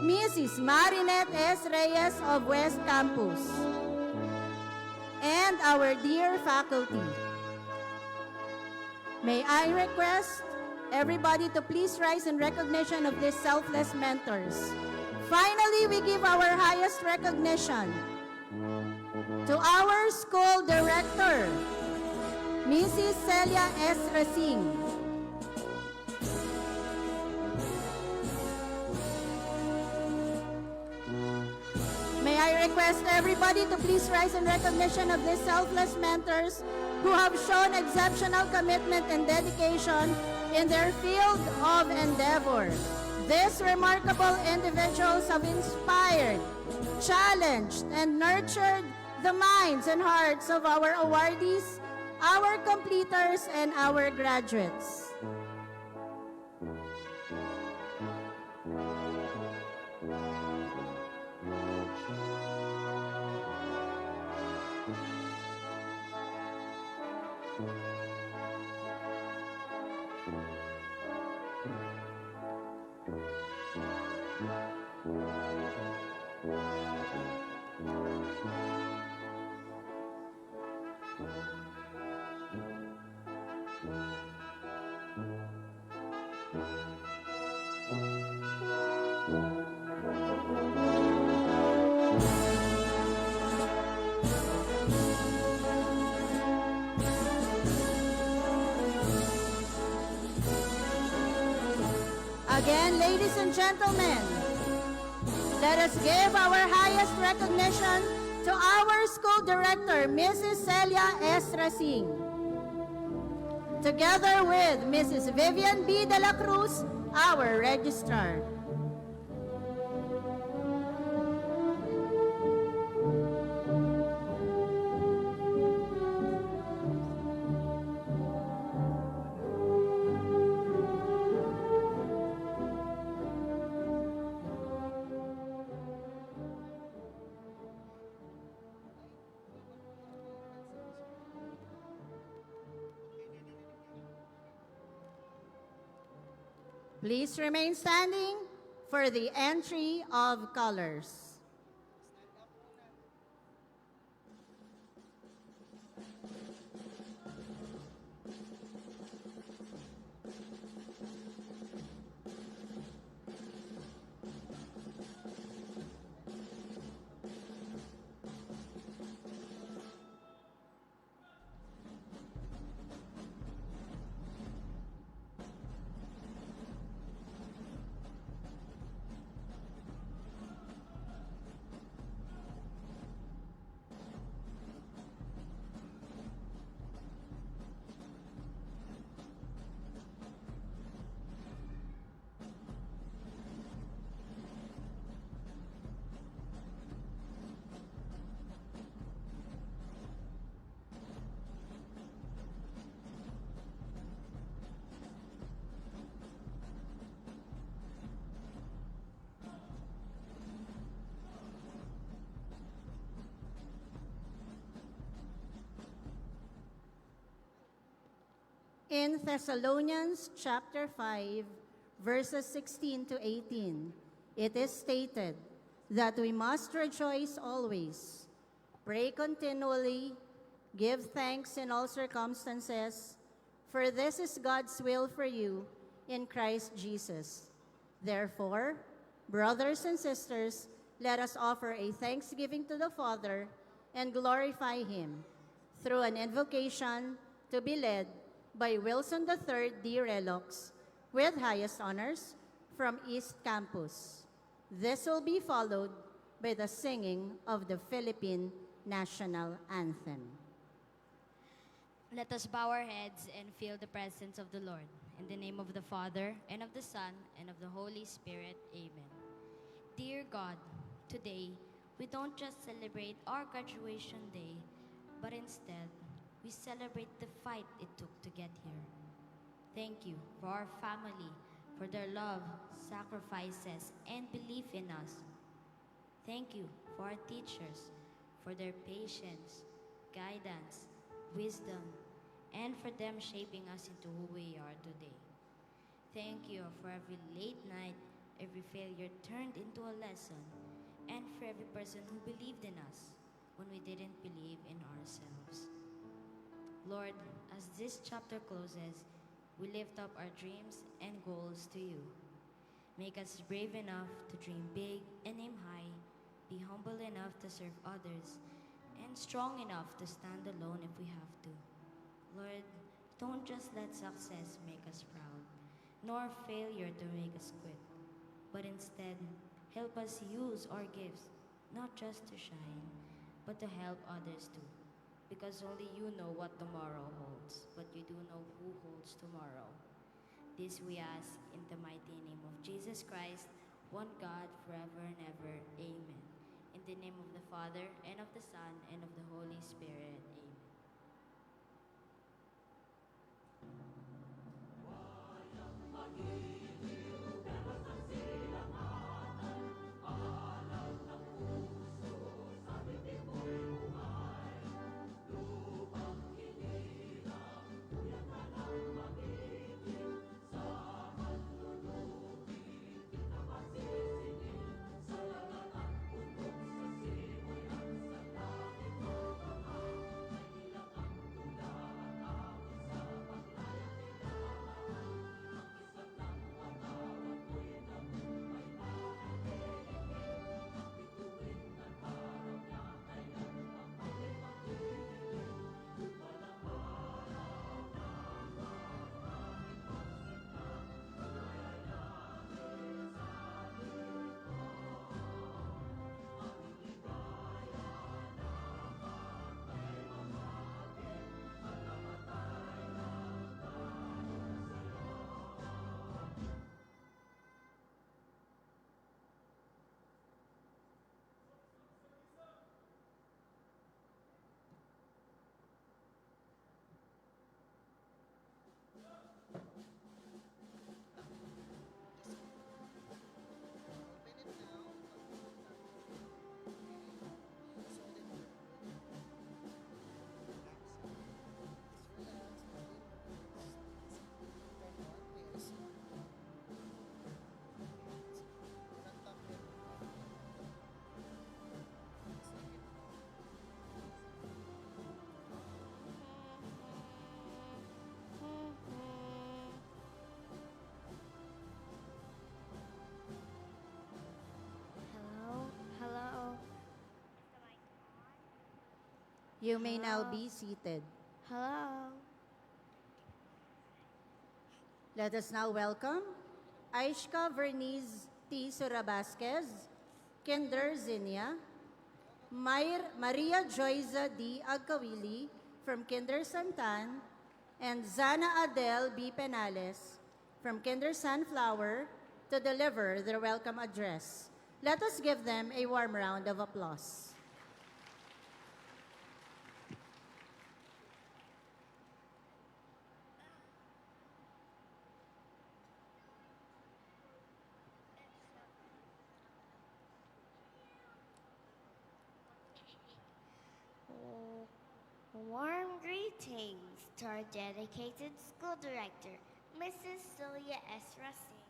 Mrs. Marinette S. Reyes of West Campus, and our dear faculty. May I request everybody to please rise in recognition of these selfless mentors. Finally, we give our highest recognition to our school director, Mrs. Celia S. Racing. May I request everybody to please rise in recognition of these selfless mentors who have shown exceptional commitment and dedication in their field of endeavor. These remarkable individuals have inspired, challenged, and nurtured the minds and hearts of our awardees, our completers, and our graduates. Again, ladies and gentlemen, let us give our highest recognition to our school director, Mrs. Celia S. Racing, together with Mrs. Vivian B. De La Cruz, our registrar. Please remain standing for the entry of colors. In Thessalonians chapter 5, verses 16 to 18, it is stated that we must rejoice always, pray continually, give thanks in all circumstances, for this is God's will for you in Christ Jesus. Therefore, brothers and sisters, let us offer a thanksgiving to the Father and glorify Him through an invocation to be led by Wilson III D. Relox with highest honors from East Campus. This will be followed by the singing of the Philippine National Anthem. Let us bow our heads and feel the presence of the Lord. In the name of the Father, and of the Son, and of the Holy Spirit. Amen. Dear God, today we don't just celebrate our graduation day, but instead, we celebrate the fight it took to get here. Thank you for our family, for their love, sacrifices, and belief in us. Thank you for our teachers, for their patience, guidance, wisdom, and for them shaping us into who we are today. Thank you for every late night, every failure turned into a lesson, and for every person who believed in us when we didn't believe in ourselves. Lord, as this chapter closes, we lift up our dreams and goals to you. Make us brave enough to dream big and aim high, be humble enough to serve others, and strong enough to stand alone if we have to. Lord, don't just let success make us proud, nor failure to make us quit, but instead, help us use our gifts not just to shine, but to help others too. Because only you know what tomorrow holds, but you do know who holds tomorrow. This we ask in the mighty name of Jesus Christ, one God, forever and ever. Amen. In the name of the Father, and of the Son, and of the Holy Spirit. Amen. Hello? Hello? You may now Hello? be seated. Hello? Let us now welcome Aishka Verniz T. Surabasquez, Kinder Zinnia, Maria Joyza D. Agkawili from Kinder Santan, and Zana Adele B. Penales from Kinder Sunflower to deliver their welcome address. Let us give them a warm round of applause. Warm greetings to our dedicated school director, Mrs. Celia S. Racine.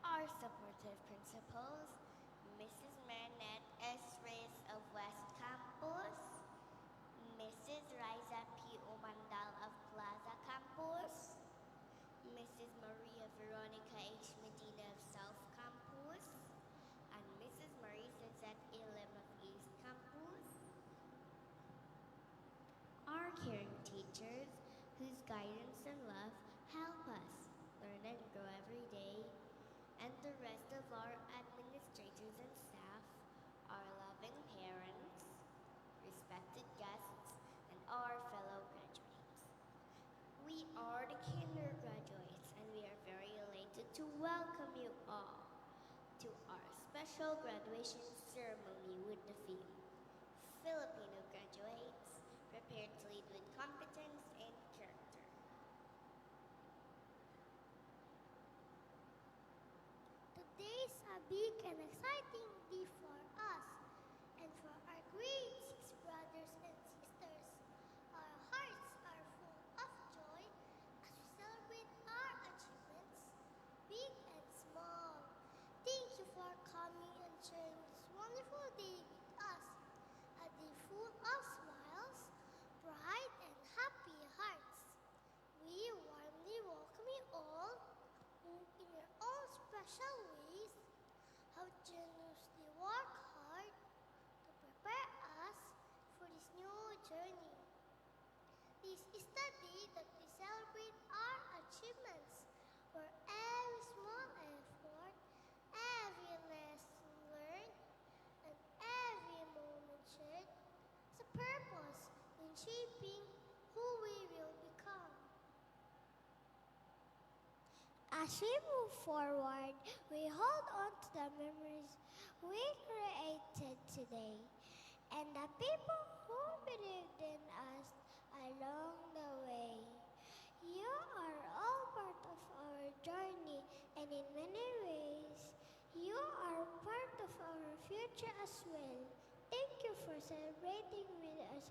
Our supportive principals, Mrs. Marinette S. Reyes of West Campus, Mrs. Riza P. Umandal of Plaza Campus, Mrs. Maria Veronica H. Medina of South Campus, and Mrs. Marisa Z. Elim of East Campus. Our caring teachers, whose guidance and love help us learn and grow every day, and the rest of our administrators and staff, our loving parents, respected guests, and our fellow graduates. We are the kinder graduates, and we are very elated to welcome you all to our special graduation ceremony with the theme Filipino graduates prepared to lead with competence and character. Today is a big and exciting day for us and for our grade 6 brothers and sisters. Our hearts are full of joy as we celebrate our achievements, big and small. Thank you for coming and sharing this wonderful day with us. A day full of smiles, pride, and happy hearts. We warmly welcome you all who, in your own special ways, have generously worked hard to prepare us for this new journey. This is the day that we celebrate our achievements, where every small effort, every lesson learned, and every moment shared has a purpose in shaping who we will become. As we move forward, we hold on to the memories we created today and the people who believed in us along the way. You are all part of our journey, and in many ways, you are part of our future as well. Thank you for celebrating with us,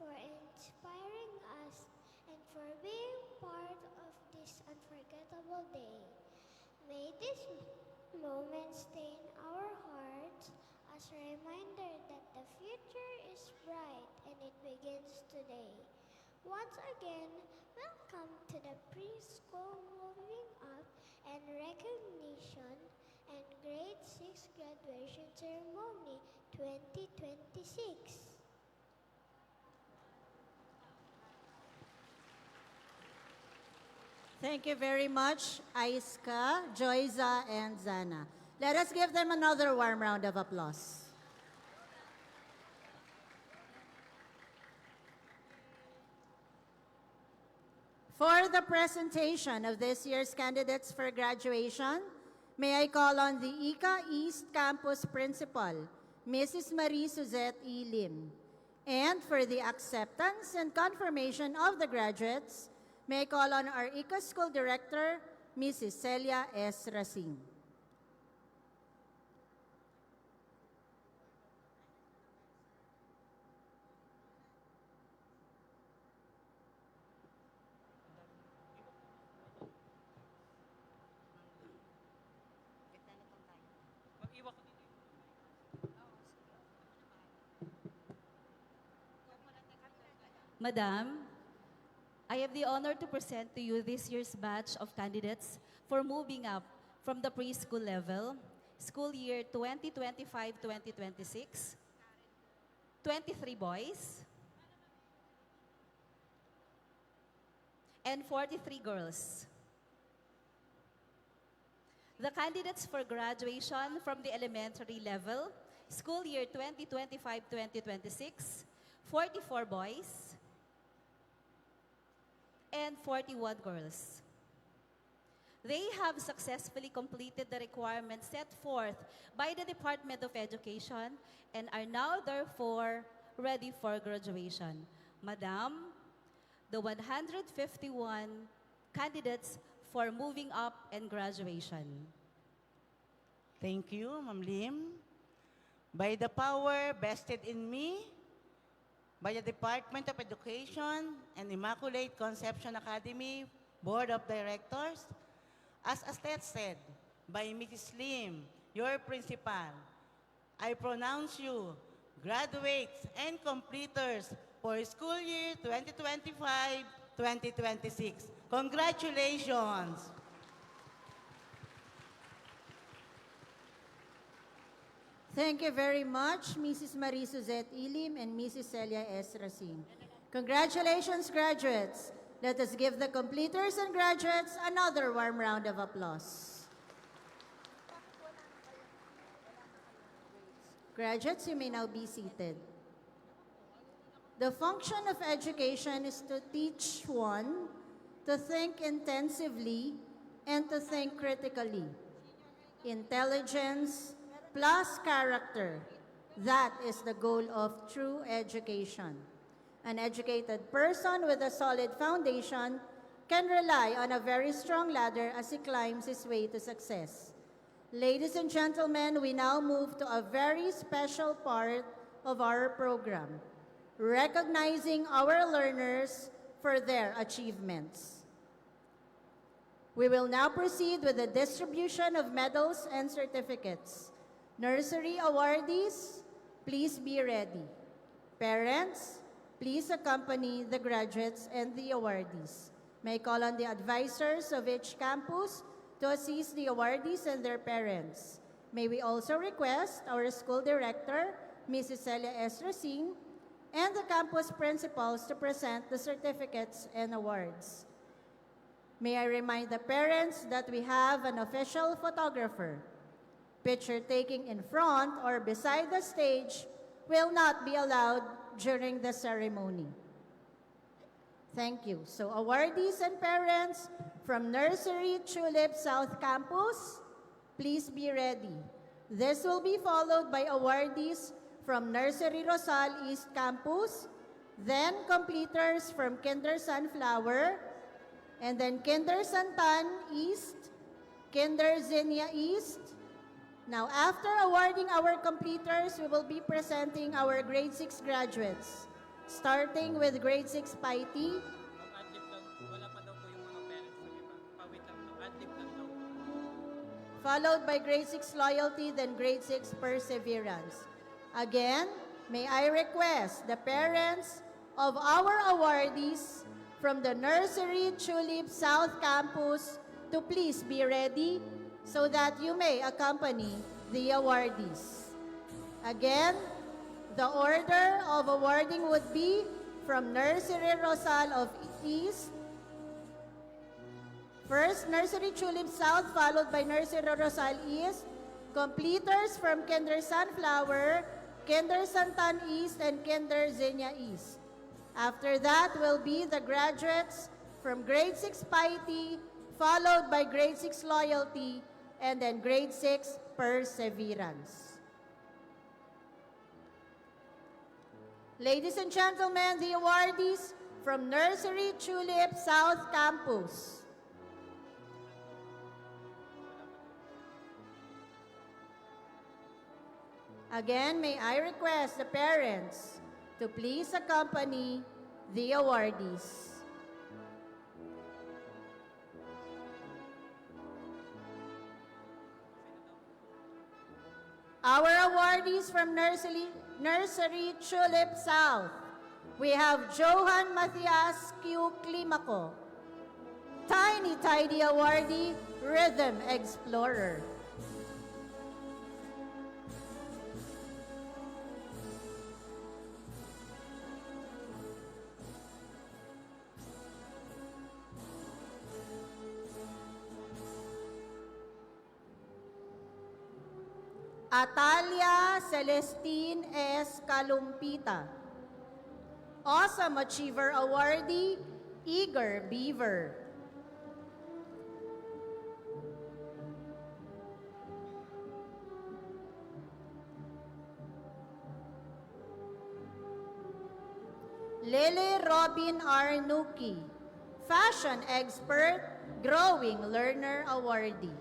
for inspiring us, and for being part of this unforgettable day. May this moment stay in our hearts as a reminder that the future is bright and it begins today. Once again, welcome to the preschool moving up and recognition and grade 6 graduation ceremony 2026. Thank you very much, Aiska, Joyza, and Zana. Let us give them another warm round of applause. For the presentation of this year's candidates for graduation, may I call on the ICA East Campus Principal, Mrs. Marie Suzette E. Lim. And for the acceptance and confirmation of the graduates, may I call on our ICA School Director, Mrs. Celia S. Racine. Madam, I have the honor to present to you this year's batch of candidates for moving up from the preschool level, school year 2025-2026, 23 boys, and 43 girls. The candidates for graduation from the elementary level, school year 2025-2026, 44 boys, and 41 girls. They have successfully completed the requirements set forth by the Department of Education and are now therefore ready for graduation. Madam, the 151 candidates for moving up and graduation. Thank you, Ma'am Lim. By the power vested in me, by the Department of Education and Immaculate Conception Academy Board of Directors, as attested by Mrs. Lim, your principal, I pronounce you graduates and completers for school year 2025-2026. Congratulations! Thank you very much, Mrs. Marie Suzette Ilim and Mrs. Celia S. Racine. Congratulations, graduates. Let us give the completers and graduates another warm round of applause. Graduates, you may now be seated. The function of education is to teach one to think intensively and to think critically. Intelligence, plus character. That is the goal of true education. An educated person with a solid foundation can rely on a very strong ladder as he climbs his way to success. Ladies and gentlemen, we now move to a very special part of our program, recognizing our learners for their achievements. We will now proceed with the distribution of medals and certificates. Nursery awardees, please be ready. Parents, please accompany the graduates and the awardees. May I call on the advisors of each campus to assist the awardees and their parents. May we also request our school director, Mrs. Celia S. Racine, and the campus principals to present the certificates and awards. May I remind the parents that we have an official photographer. Picture taking in front or beside the stage will not be allowed during the ceremony. Thank you. So awardees and parents from Nursery Tulip South Campus, please be ready. This will be followed by awardees from Nursery Rosal East Campus, then completers from Kinder Sunflower, and then Kinder Santan East, Kinder Xenia East. Now, after awarding our completers, we will be presenting our grade 6 graduates, starting with grade 6 Piety, Adlib lang, wala pa daw po yung mga parents ng iba. Pawit lang daw, adlib lang daw. followed by grade 6 Loyalty, then grade 6 Perseverance. Again, may I request the parents of our awardees from the Nursery Tulip South Campus to please be ready so that you may accompany the awardees. Again, the order of awarding would be from Nursery Rosal of East, first Nursery Tulip South, followed by Nursery Rosal East, completers from Kinder Sunflower, Kinder Santan East, and Kinder Xenia East. After that will be the graduates from grade 6 Piety, followed by grade 6 Loyalty, and then grade 6 Perseverance. Ladies and gentlemen, the awardees from Nursery Tulip South Campus. Again, may I request the parents to please accompany the awardees. Our awardees from Nursery Tulip South. We have Johan Matias Q. Climaco, Tiny Tidy Awardee, Rhythm Explorer. Atalia Celestine S. Kalumpita, Awesome Achiever Awardee, Eager Beaver. Lily Robin Arnuki, Fashion Expert, Growing Learner Awardee.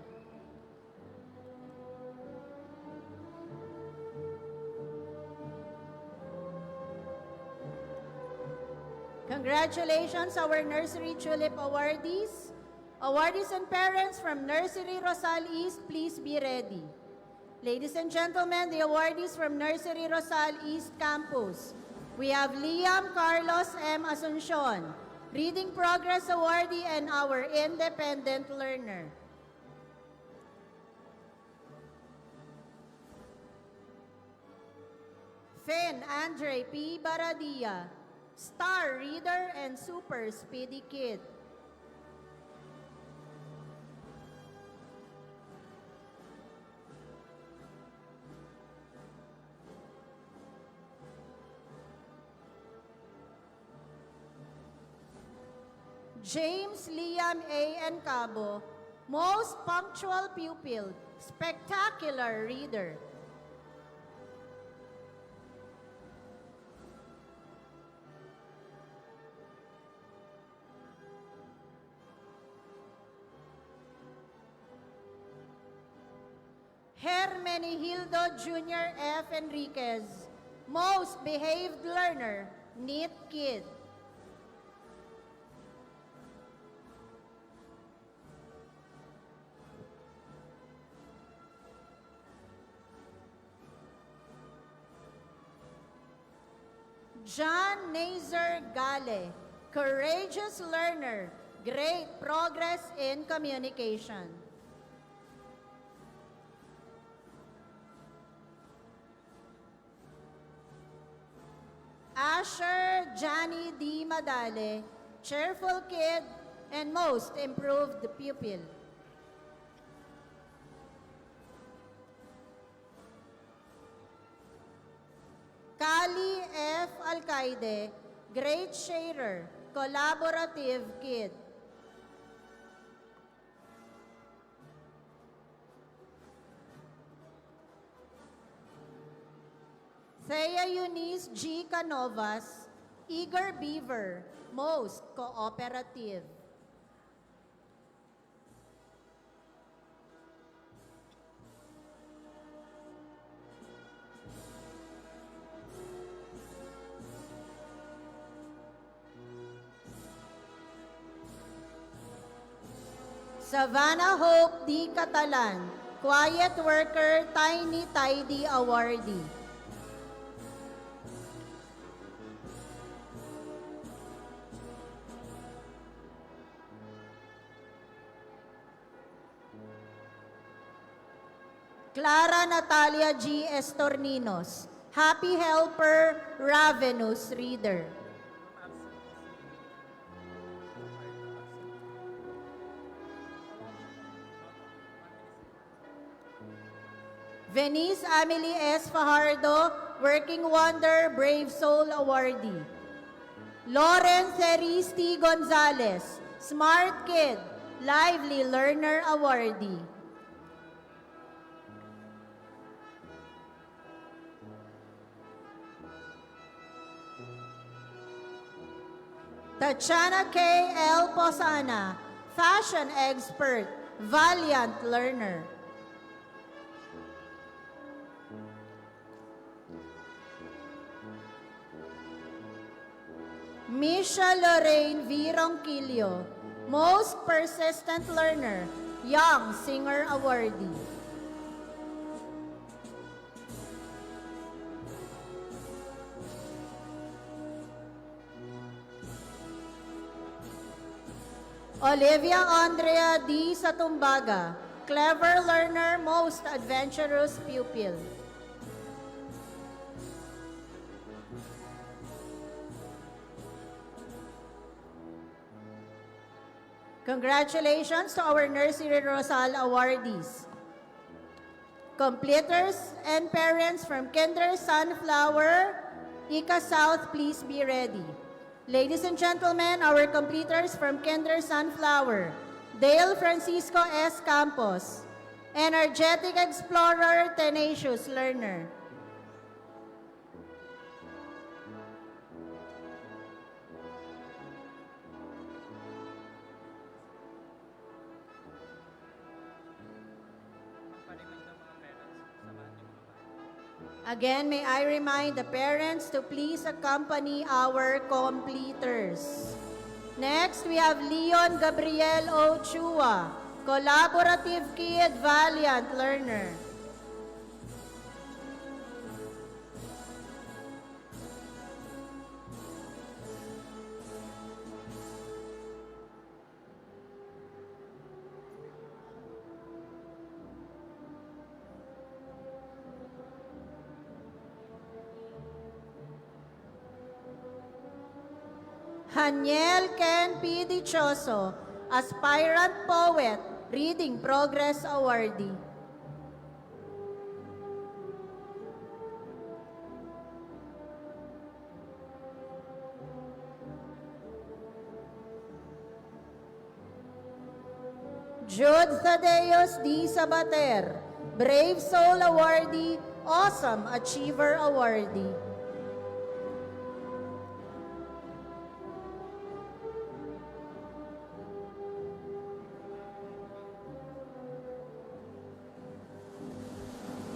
Congratulations, our Nursery Tulip awardees. Awardees and parents from Nursery Rosal East, please be ready. Ladies and gentlemen, the awardees from Nursery Rosal East Campus. We have Liam Carlos M. Asuncion, Reading Progress Awardee and our independent learner. Finn Andre P. Baradia, Star Reader and Super Speedy Kid. James Liam A. Encabo, Most Punctual Pupil, Spectacular Reader. Hermenegildo Jr. F. Enriquez, most behaved learner, NEET Kid. John Nazar Gale, courageous learner, great progress in communication. Asher Johnny D. Madale, cheerful kid and most improved pupil. Kali F. Alcaide, great sharer, collaborative kid. Thea Eunice G. Canovas, eager beaver, most cooperative. Savannah Hope D. Catalan, quiet worker, tiny tidy awardee. Clara Natalia G. Estorninos, happy helper, ravenous reader. Venice Amelie S. Fajardo, working wonder, brave soul awardee. Lauren Theristi Gonzalez, smart kid, lively learner awardee. Tatiana K. L. Posana, fashion expert, valiant learner. Misha Lorraine V. Ronquillo, most persistent learner, young singer awardee. Olivia Andrea D. Satumbaga, clever learner, most adventurous pupil. Congratulations to our Nursery Rosal awardees. Completers and parents from Kinder Sunflower, Ika South, please be ready. Ladies and gentlemen, our completers from Kinder Sunflower, Dale Francisco S. Campos, energetic explorer, tenacious learner. Parinig ng mga parents. Samahan niyo mga bata. Again, may I remind the parents to please accompany our completers. Next, we have Leon Gabriel Ochua, collaborative kid, valiant learner. Haniel Ken P. Dichoso, aspirant poet, Reading Progress awardee. Jude Thaddeus D. Sabater, Brave Soul awardee, Awesome Achiever awardee.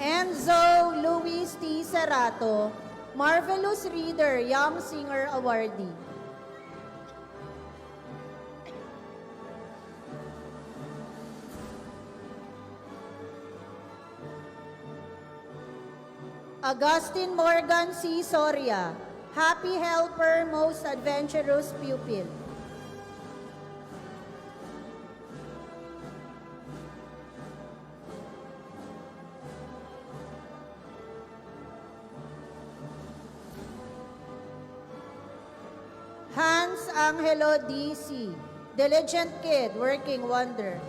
Enzo Luis T. Cerato, Marvelous Reader, Young Singer Awardee. Augustine Morgan C. Soria, Happy Helper, Most Adventurous Pupil. Hans Angelo D.C., Diligent Kid, Working Wonder.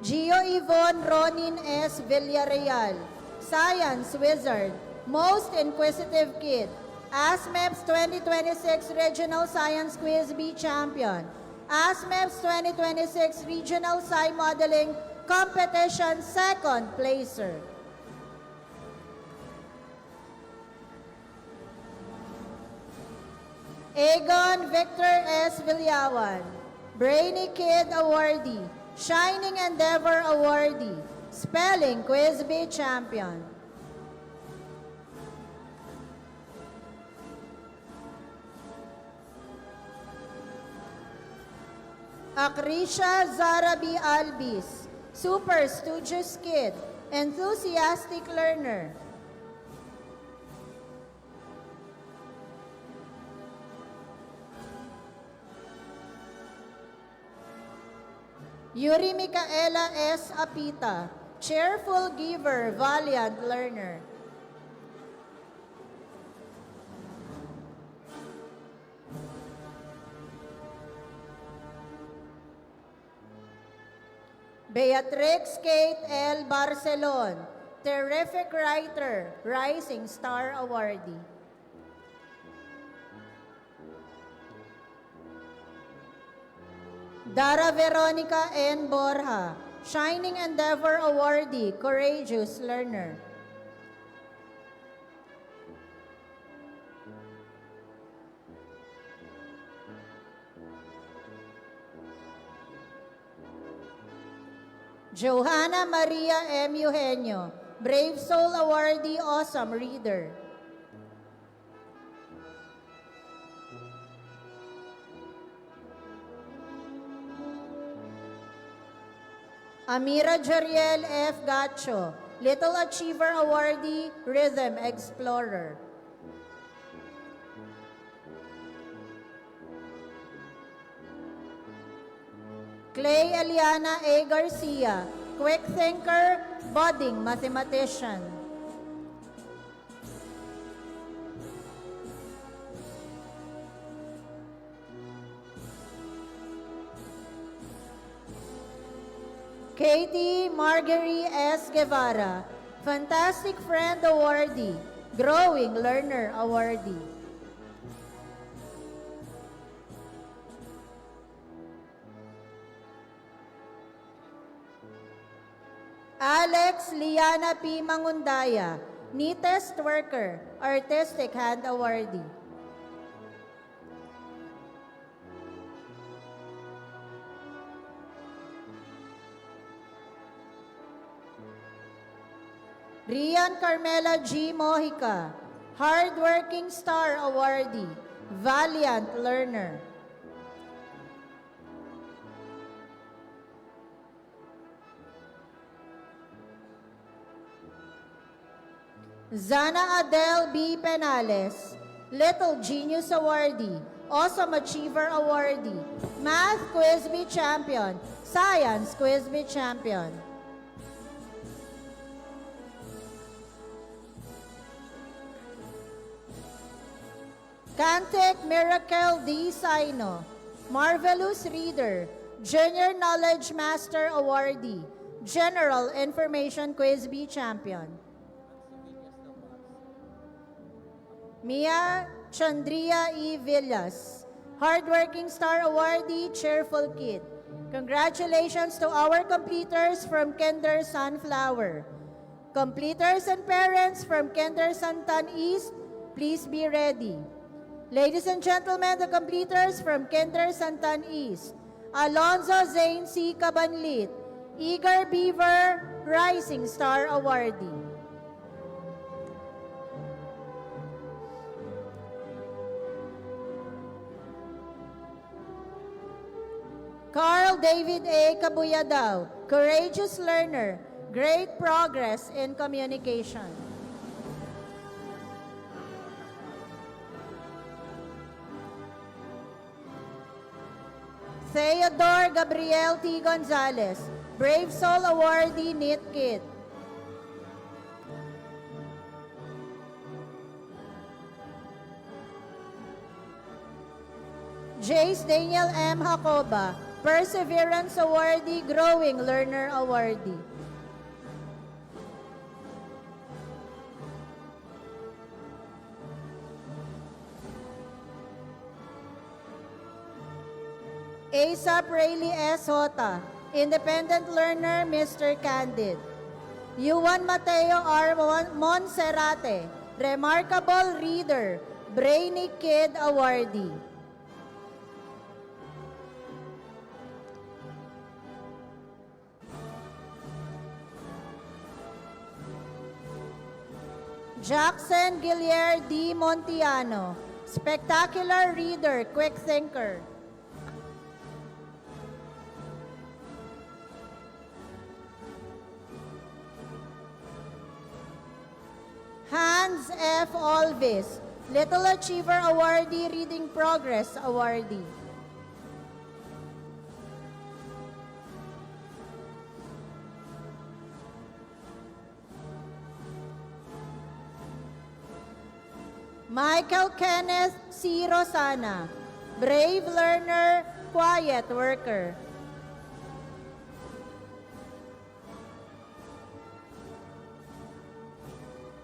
Gio Yvonne Ronin S. Villarreal, Science Wizard, Most Inquisitive Kid, ASMEPS 2026 Regional Science Quiz Bee Champion, ASMEPS 2026 Regional Sci Modeling Competition Second Placer. Egon Victor S. Villawan, Brainy Kid Awardee, Shining Endeavor Awardee, Spelling Quiz Bee Champion. Akrisha Zarabi Albis, Super Studious Kid, Enthusiastic Learner. Yuri Micaela S. Apita, Cheerful Giver, Valiant Learner. Beatrix Kate L. Barcelon, Terrific Writer, Rising Star Awardee. Dara Veronica N. Borja, Shining Endeavor Awardee, Courageous Learner. Johanna Maria M. Eugenio, Brave Soul Awardee, Awesome Reader. Amira Jariel F. Gacho, Little Achiever Awardee, Rhythm Explorer. Clay Eliana A. Garcia, Quick Thinker, Budding Mathematician. Katie Margery S. Guevara, Fantastic Friend Awardee, Growing Learner Awardee. Alex Liana P. Mangundaya, Neatest Worker, Artistic Hand Awardee. Rian Carmela G. Mojica, Hardworking Star Awardee, Valiant Learner. Zana Adele B. Penales, Little Genius Awardee, Awesome Achiever Awardee, Math Quiz Bee Champion, Science Quiz Bee Champion. Cantic Miracle D. Saino, Marvelous Reader, Junior Knowledge Master Awardee, General Information Quiz Bee Champion. Mia Chandria E. Villas, Hardworking Star Awardee, Cheerful Kid. Congratulations to our completers from Kinder Sunflower. Completers and parents from Kinder Santan East, please be ready. Ladies and gentlemen, the completers from Kinder Santan East, Alonzo Zane C. Cabanlit, Eager Beaver, Rising Star Awardee. Carl David A. Cabuyadao, courageous learner, great progress in communication. Theodore Gabriel T. Gonzalez, Brave Soul Awardee, Knit Kid. Jace Daniel M. Jacoba, Perseverance Awardee, Growing Learner Awardee. ASAP Rayleigh S. Hota, Independent Learner, Mr. Candid. Yuan Mateo R. Monserrate, Remarkable Reader, Brainy Kid Awardee. Jackson Gillier D. Montiano, Spectacular Reader, Quick Thinker. Hans F. Olvis, Little Achiever Awardee, Reading Progress Awardee. Michael Kenneth C. Rosana, Brave Learner, Quiet Worker.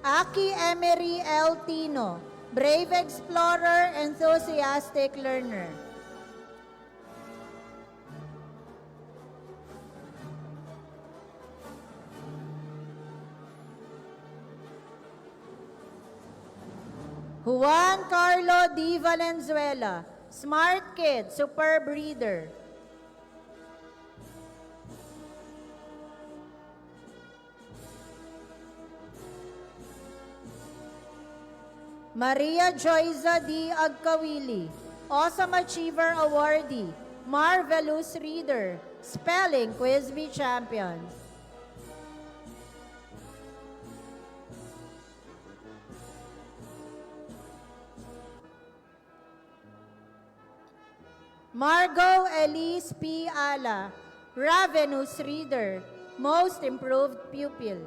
Aki Emery L. Tino, Brave Explorer, Enthusiastic Learner. Juan Carlo D. Valenzuela, Smart Kid, Superb Reader. Maria Joyza D. Agkawili, Awesome Achiever Awardee, Marvelous Reader, Spelling Quiz Bee Champion. Margot Elise P. Ala, Ravenous Reader, Most Improved Pupil.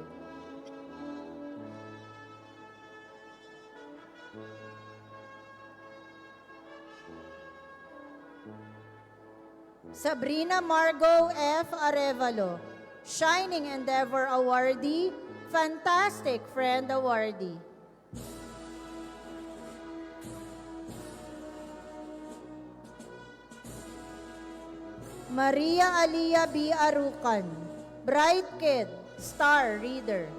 Sabrina Margot F. Arevalo, Shining Endeavor Awardee, Fantastic Friend Awardee. Maria Alia B. Arucan, Bright Kid, Star Reader.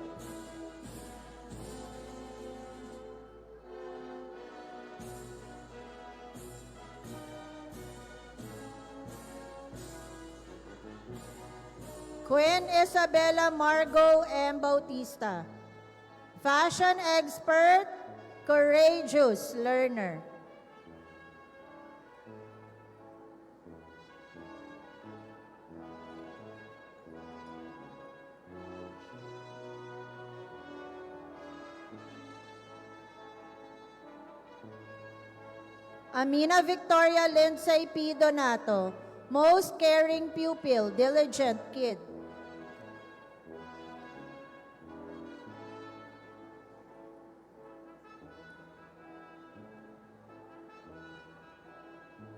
Queen Isabella Margot M. Bautista, Fashion Expert, Courageous Learner. Amina Victoria Lindsay P. Donato, Most Caring Pupil, Diligent Kid.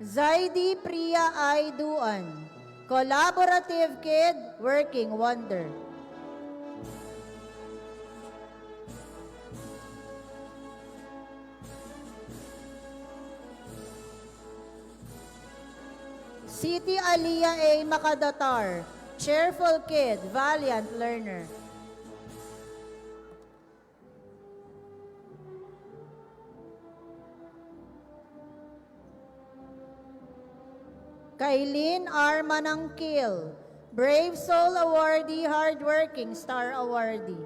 Zaidi Priya I. Duan, Collaborative Kid, Working Wonder. Siti Aliyah A. Makadatar, Cheerful Kid, Valiant Learner. Kailin R. Manangkil, Brave Soul Awardee, Hardworking Star Awardee.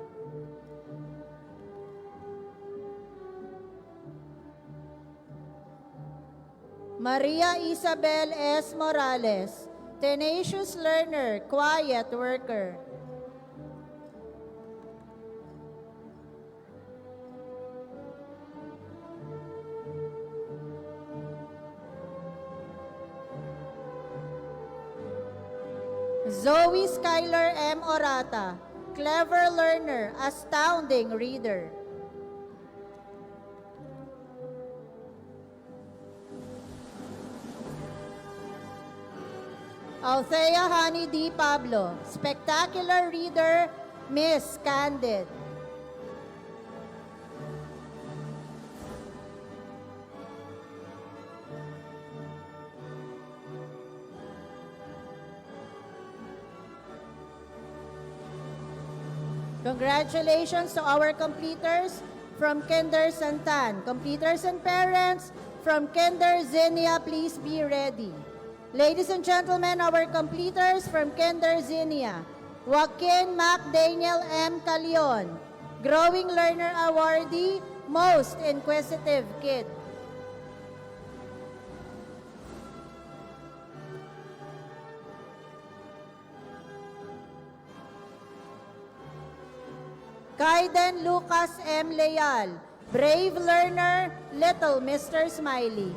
Maria Isabel S. Morales, Tenacious Learner, Quiet Worker. Zoe Skylar M. Orata, Clever Learner, Astounding Reader. Althea Hani D. Pablo, Spectacular Reader, Miss Candid. Congratulations to our completers from Kinder Santan. Completers and parents from Kinder Zinnia, please be ready. Ladies and gentlemen, our completers from Kinder Zinnia, Joaquin Mac Daniel M. Calion, Growing Learner Awardee, Most Inquisitive Kid. Kaiden Lucas M. Leal, Brave Learner, Little Mr. Smiley.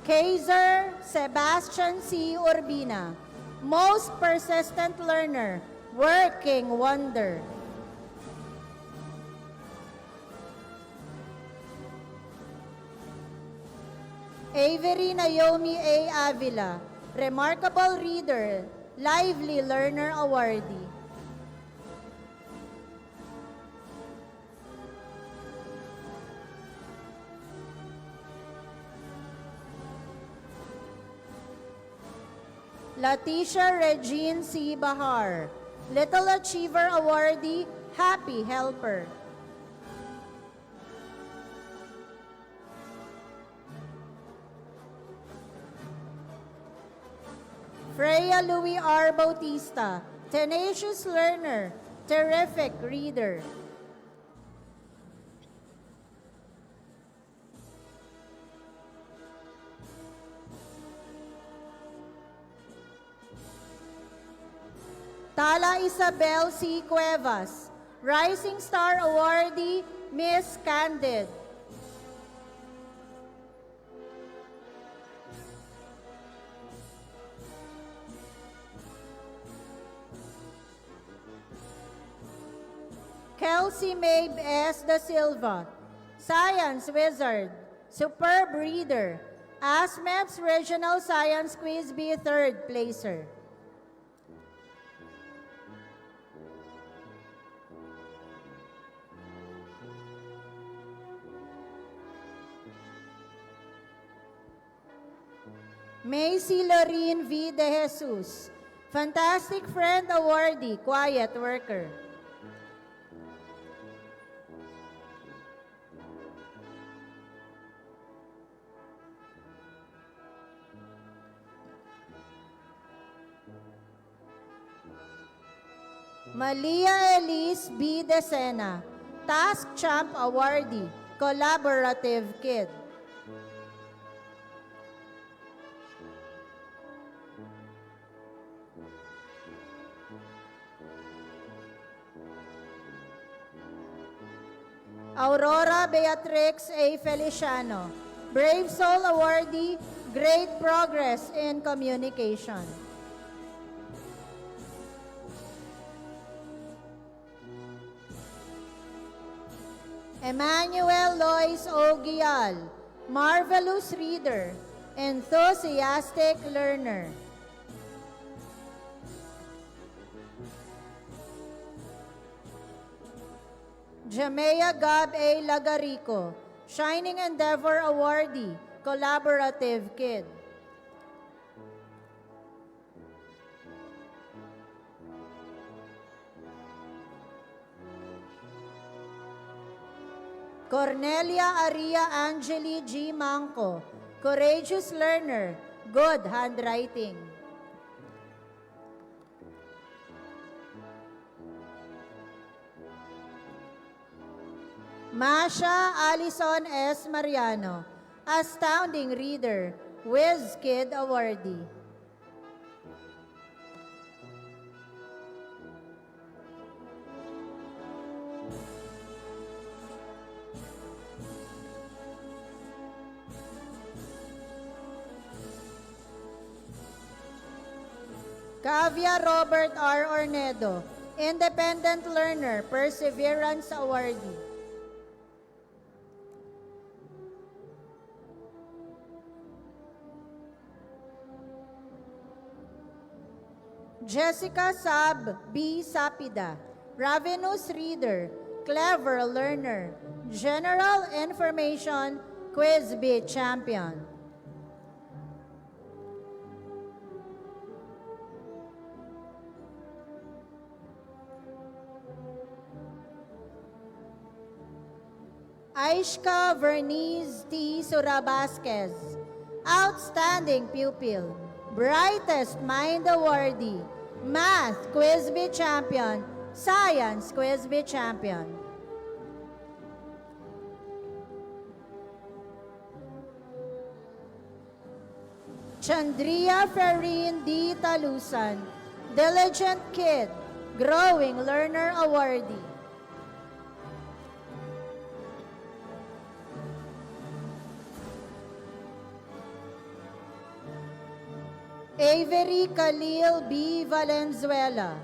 Kaiser Sebastian C. Urbina, Most Persistent Learner, Working Wonder. Avery Naomi A. Avila, Remarkable Reader, Lively Learner Awardee. Leticia Regine C. Bahar, Little Achiever Awardee, Happy Helper. Freya Louis R. Bautista, Tenacious Learner, Terrific Reader. Tala Isabel C. Cuevas, Rising Star Awardee, Miss Candid. Kelsey Mabe S. Da Silva, Science Wizard, Superb Reader, ASMEP's Regional Science Quiz B third placer. Macy Lorene V. De Jesus, Fantastic Friend Awardee, Quiet Worker. Malia Elise B. De Sena, Task Champ Awardee, Collaborative Kid. Aurora Beatrix A. Feliciano, Brave Soul Awardee, Great Progress in Communication. Emmanuel Lois O. Gial, Marvelous Reader, Enthusiastic Learner. Jamea Gab A. Lagarico, Shining Endeavor Awardee, Collaborative Kid. Cornelia Aria Angeli G. Manco, courageous learner, good handwriting. Masha Alison S. Mariano, astounding reader, Whiz Kid awardee. Kavya Robert R. Ornedo, independent learner, perseverance awardee. Jessica Sab B. Sapida, ravenous reader, clever learner, general information, quiz bee champion. Aishka Vernice T. Surabasquez, outstanding pupil, brightest mind awardee, math quiz bee champion, science quiz bee champion. Chandria Ferrin D. Talusan, diligent kid, growing learner awardee. Avery Khalil B. Valenzuela,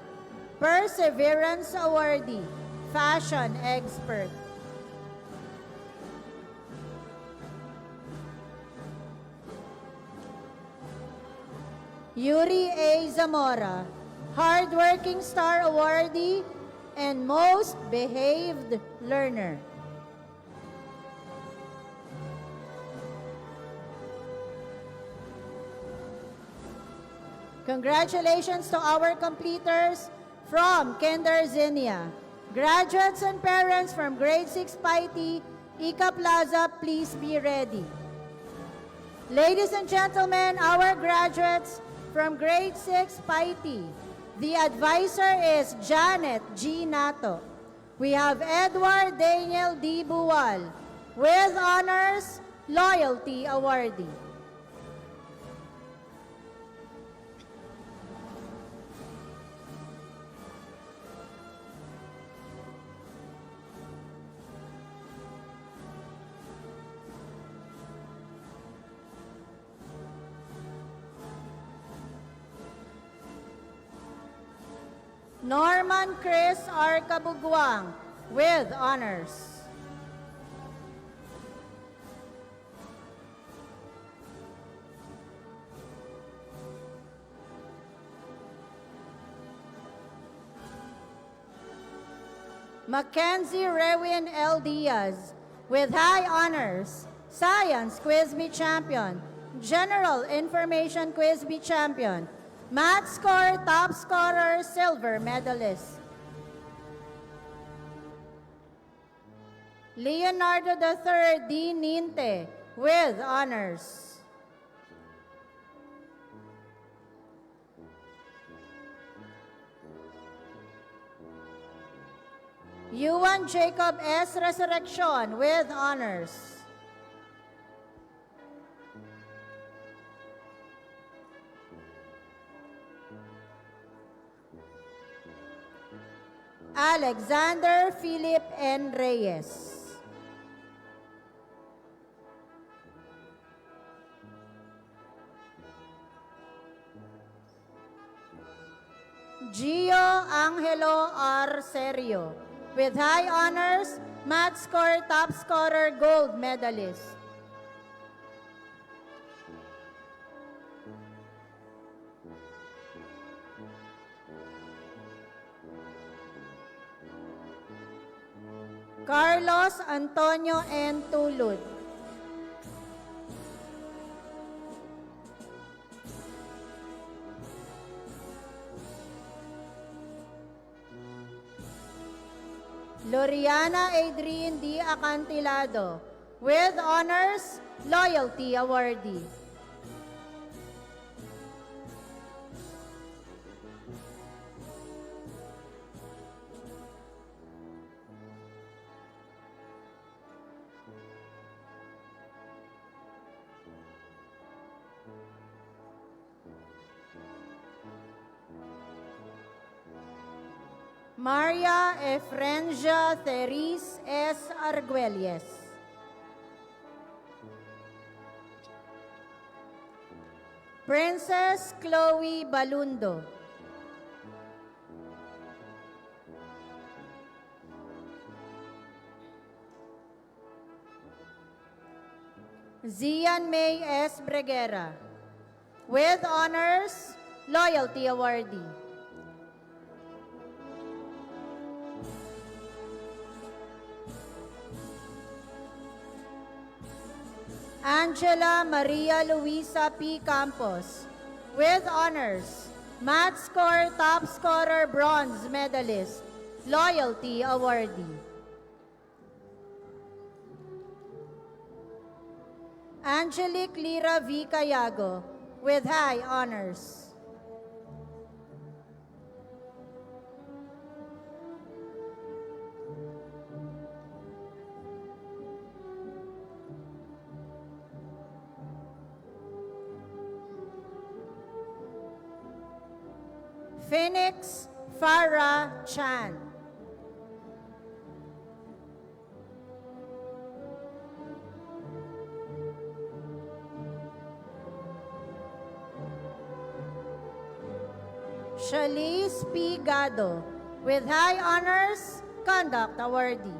perseverance awardee, fashion expert. Yuri A. Zamora, hardworking star awardee and most behaved learner. Congratulations to our completers from Kinder Zinnia. Graduates and parents from Grade 6 Paiti, Ika Plaza, please be ready. Ladies and gentlemen, our graduates from Grade 6 Paiti, the advisor is Janet G. Nato. We have Edward Daniel D. Buwal, with honors, loyalty awardee. Norman Chris R. Kabugwang, with honors. Mackenzie Rewin L. Diaz, with high honors, Science Quiz Bee Champion, General Information Quiz Bee Champion, Math Score Top Scorer, Silver Medalist. Leonardo III D. Ninte, with honors. Yuan Jacob S. Resurrection, with honors. Alexander Philip N. Reyes. Gio Angelo R. Serio, with high honors, Math Score Top Scorer, Gold Medalist. Carlos Antonio N. Tulud. Loriana Adrien D. Acantilado, with honors, loyalty awardee. Maria Efrensia Therese S. Arguelles. Princess Chloe Balundo. Zian May S. Breguera, with honors, loyalty awardee. Angela Maria Luisa P. Campos, with honors, math score top scorer bronze medalist, loyalty awardee. Angelique Lira V. Cayago, with high honors. Phoenix Farah Chan. Shalice P. Gado, with high honors, conduct awardee.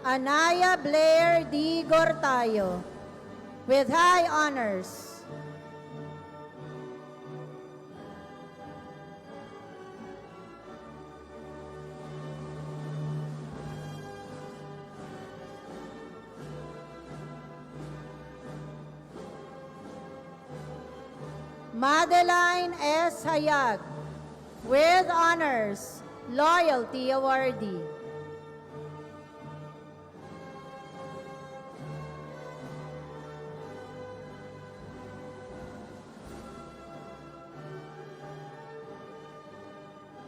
Anaya Blair D. Gortayo, with high honors. Madeline S. Hayag, with honors, loyalty awardee.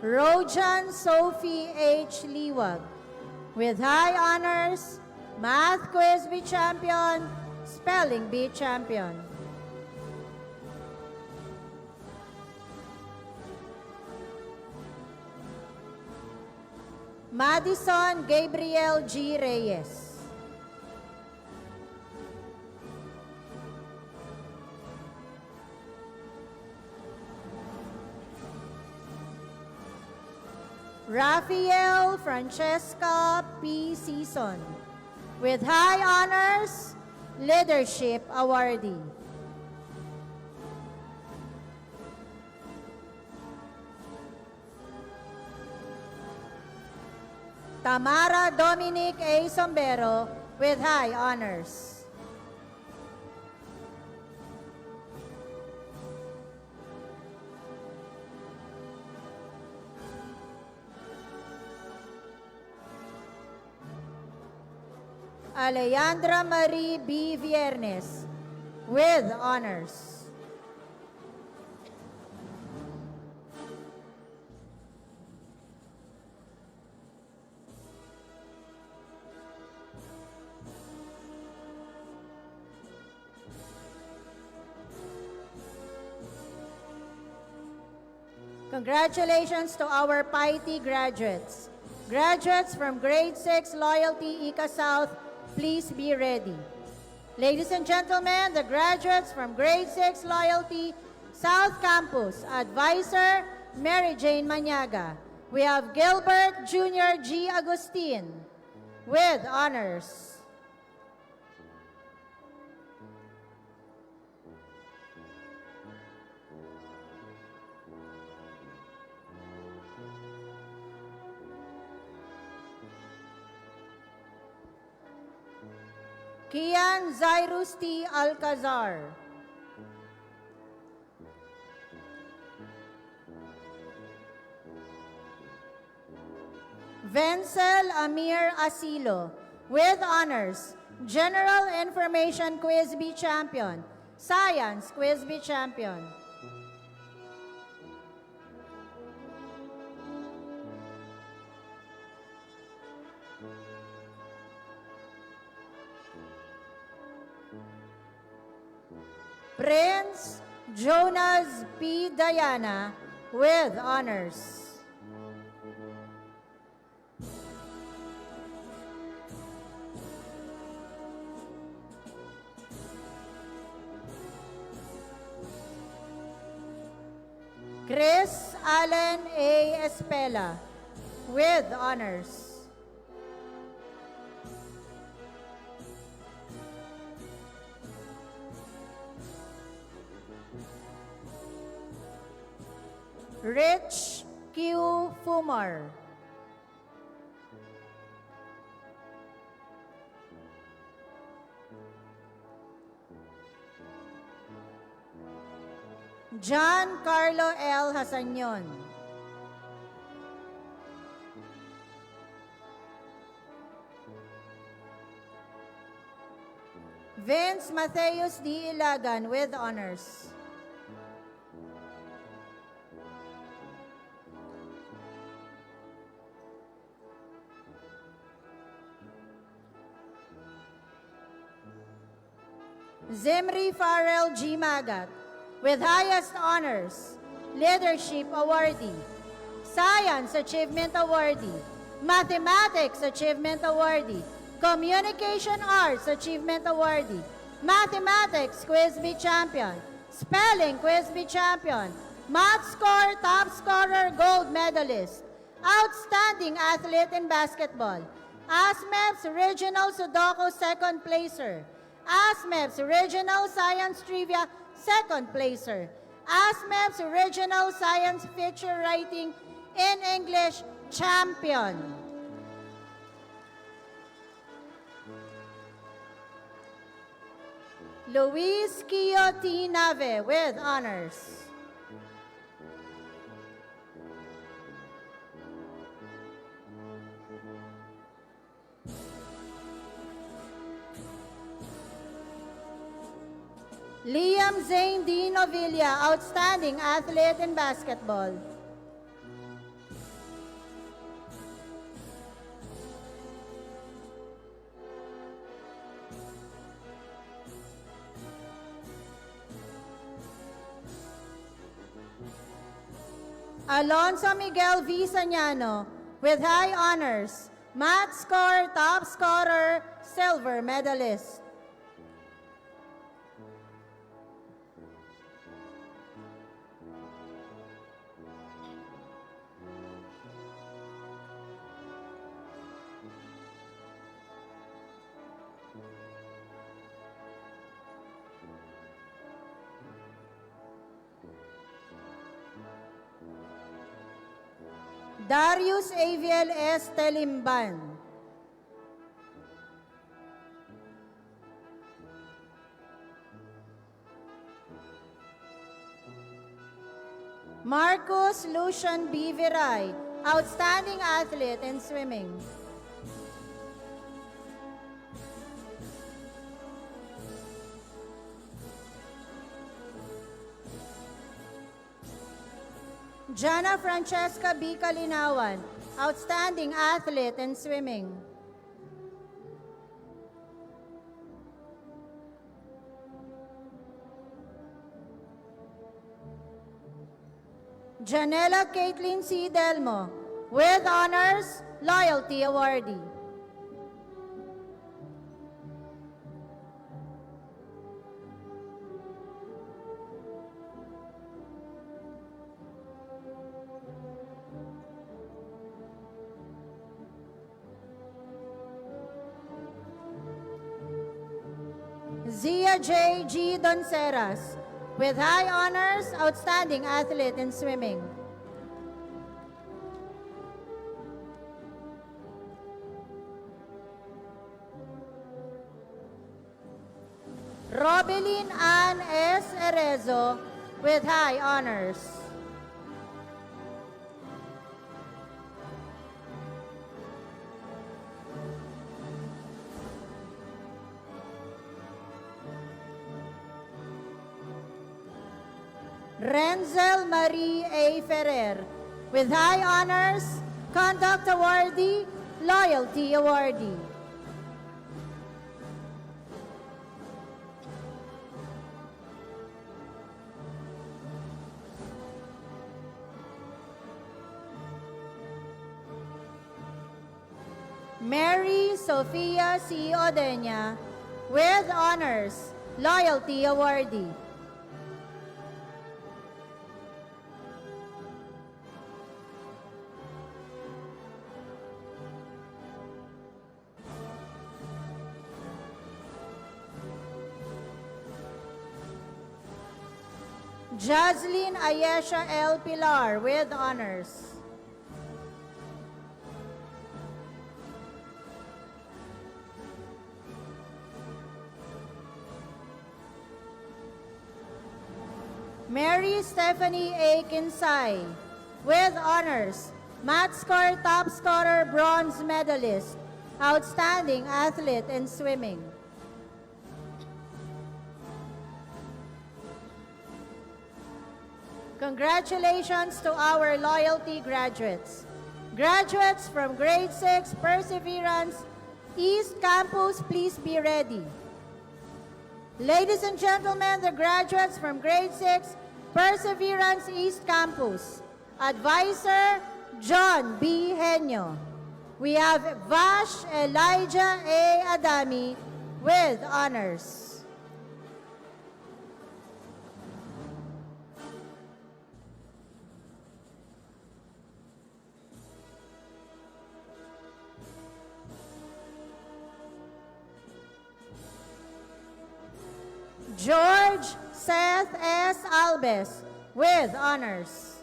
Rojan Sophie H. Liwag, with high honors, Math Quiz Bee Champion, Spelling Bee Champion. Madison Gabriel G. Reyes. Rafael Francesca P. Season, with high honors, leadership awardee. Tamara Dominic A. Sombero, with high honors. Alejandra Marie B. Viernes, with honors. Congratulations to our Piety graduates. Graduates from Grade 6 Loyalty Ika South, please be ready. Ladies and gentlemen, the graduates from Grade 6 Loyalty South Campus, Advisor Mary Jane Maniaga. We have Gilbert Jr. G. Agustin, with honors. Kian Zairus T. Alcazar. Vencel Amir Asilo, with honors, General Information Quiz Bee Champion, Science Quiz Bee Champion. Prince Jonas P. Diana, with honors. Chris Allen A. Espela, with honors. Rich Q. Fumar. John Carlo L. Hasanyon. Vince Mateus D. Ilagan, with honors. Zimri Farrell G. Magat, with highest honors, Leadership Awardee, Science Achievement Awardee, Mathematics Achievement Awardee, Communication Arts Achievement Awardee, Mathematics Quiz Bee Champion, Spelling Quiz Bee Champion, Math Score Top Scorer Gold Medalist, Outstanding Athlete in Basketball, ASMEP's Regional Sudoku Second Placer, ASMEP's Regional Science Trivia Second Placer, ASMEP's Regional Science Feature Writing in English Champion. Luis Kio T. Nave, with honors. Liam Zane D. Novilla, Outstanding Athlete in Basketball. Alonso Miguel V. Sanyano, with high honors, Math Score Top Scorer, Silver Medalist. Darius Aviel S. Telimban. Marcus Lucian B. Viray, Outstanding Athlete in Swimming. Jana Francesca B. Kalinawan, Outstanding Athlete in Swimming. Janela Caitlin C. Delmo, with honors, Loyalty Awardee. Zia J. G. Donceras, with high honors, Outstanding Athlete in Swimming. Robelyn Ann S. Erezo with high honors. Renzel Marie A. Ferrer with high honors, Conduct Awardee, Loyalty Awardee. Mary Sofia C. Odenya with honors, Loyalty Awardee. Jaslyn Ayesha L. Pilar with honors. Mary Stephanie A. Kinsay with honors. Math score top scorer, bronze medalist. Outstanding athlete in swimming. Congratulations to our loyalty graduates. Graduates from Grade 6 Perseverance East Campus, please be ready. Ladies and gentlemen, the graduates from Grade 6 Perseverance East Campus. Advisor, John B. Henyo. We have Vash Elijah A. Adami with honors. George Seth S. Albes with honors.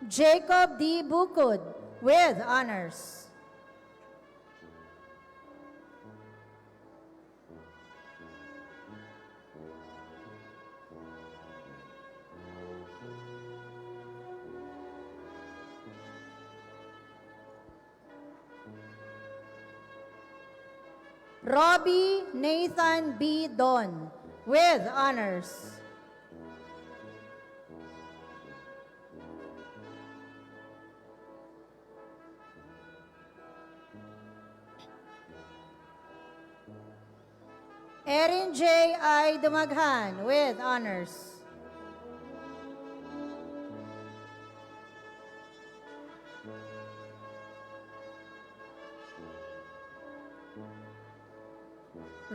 Jacob D. Bukud with honors. Robbie Nathan B. Don with honors. Erin J. I. Dumaghan with honors.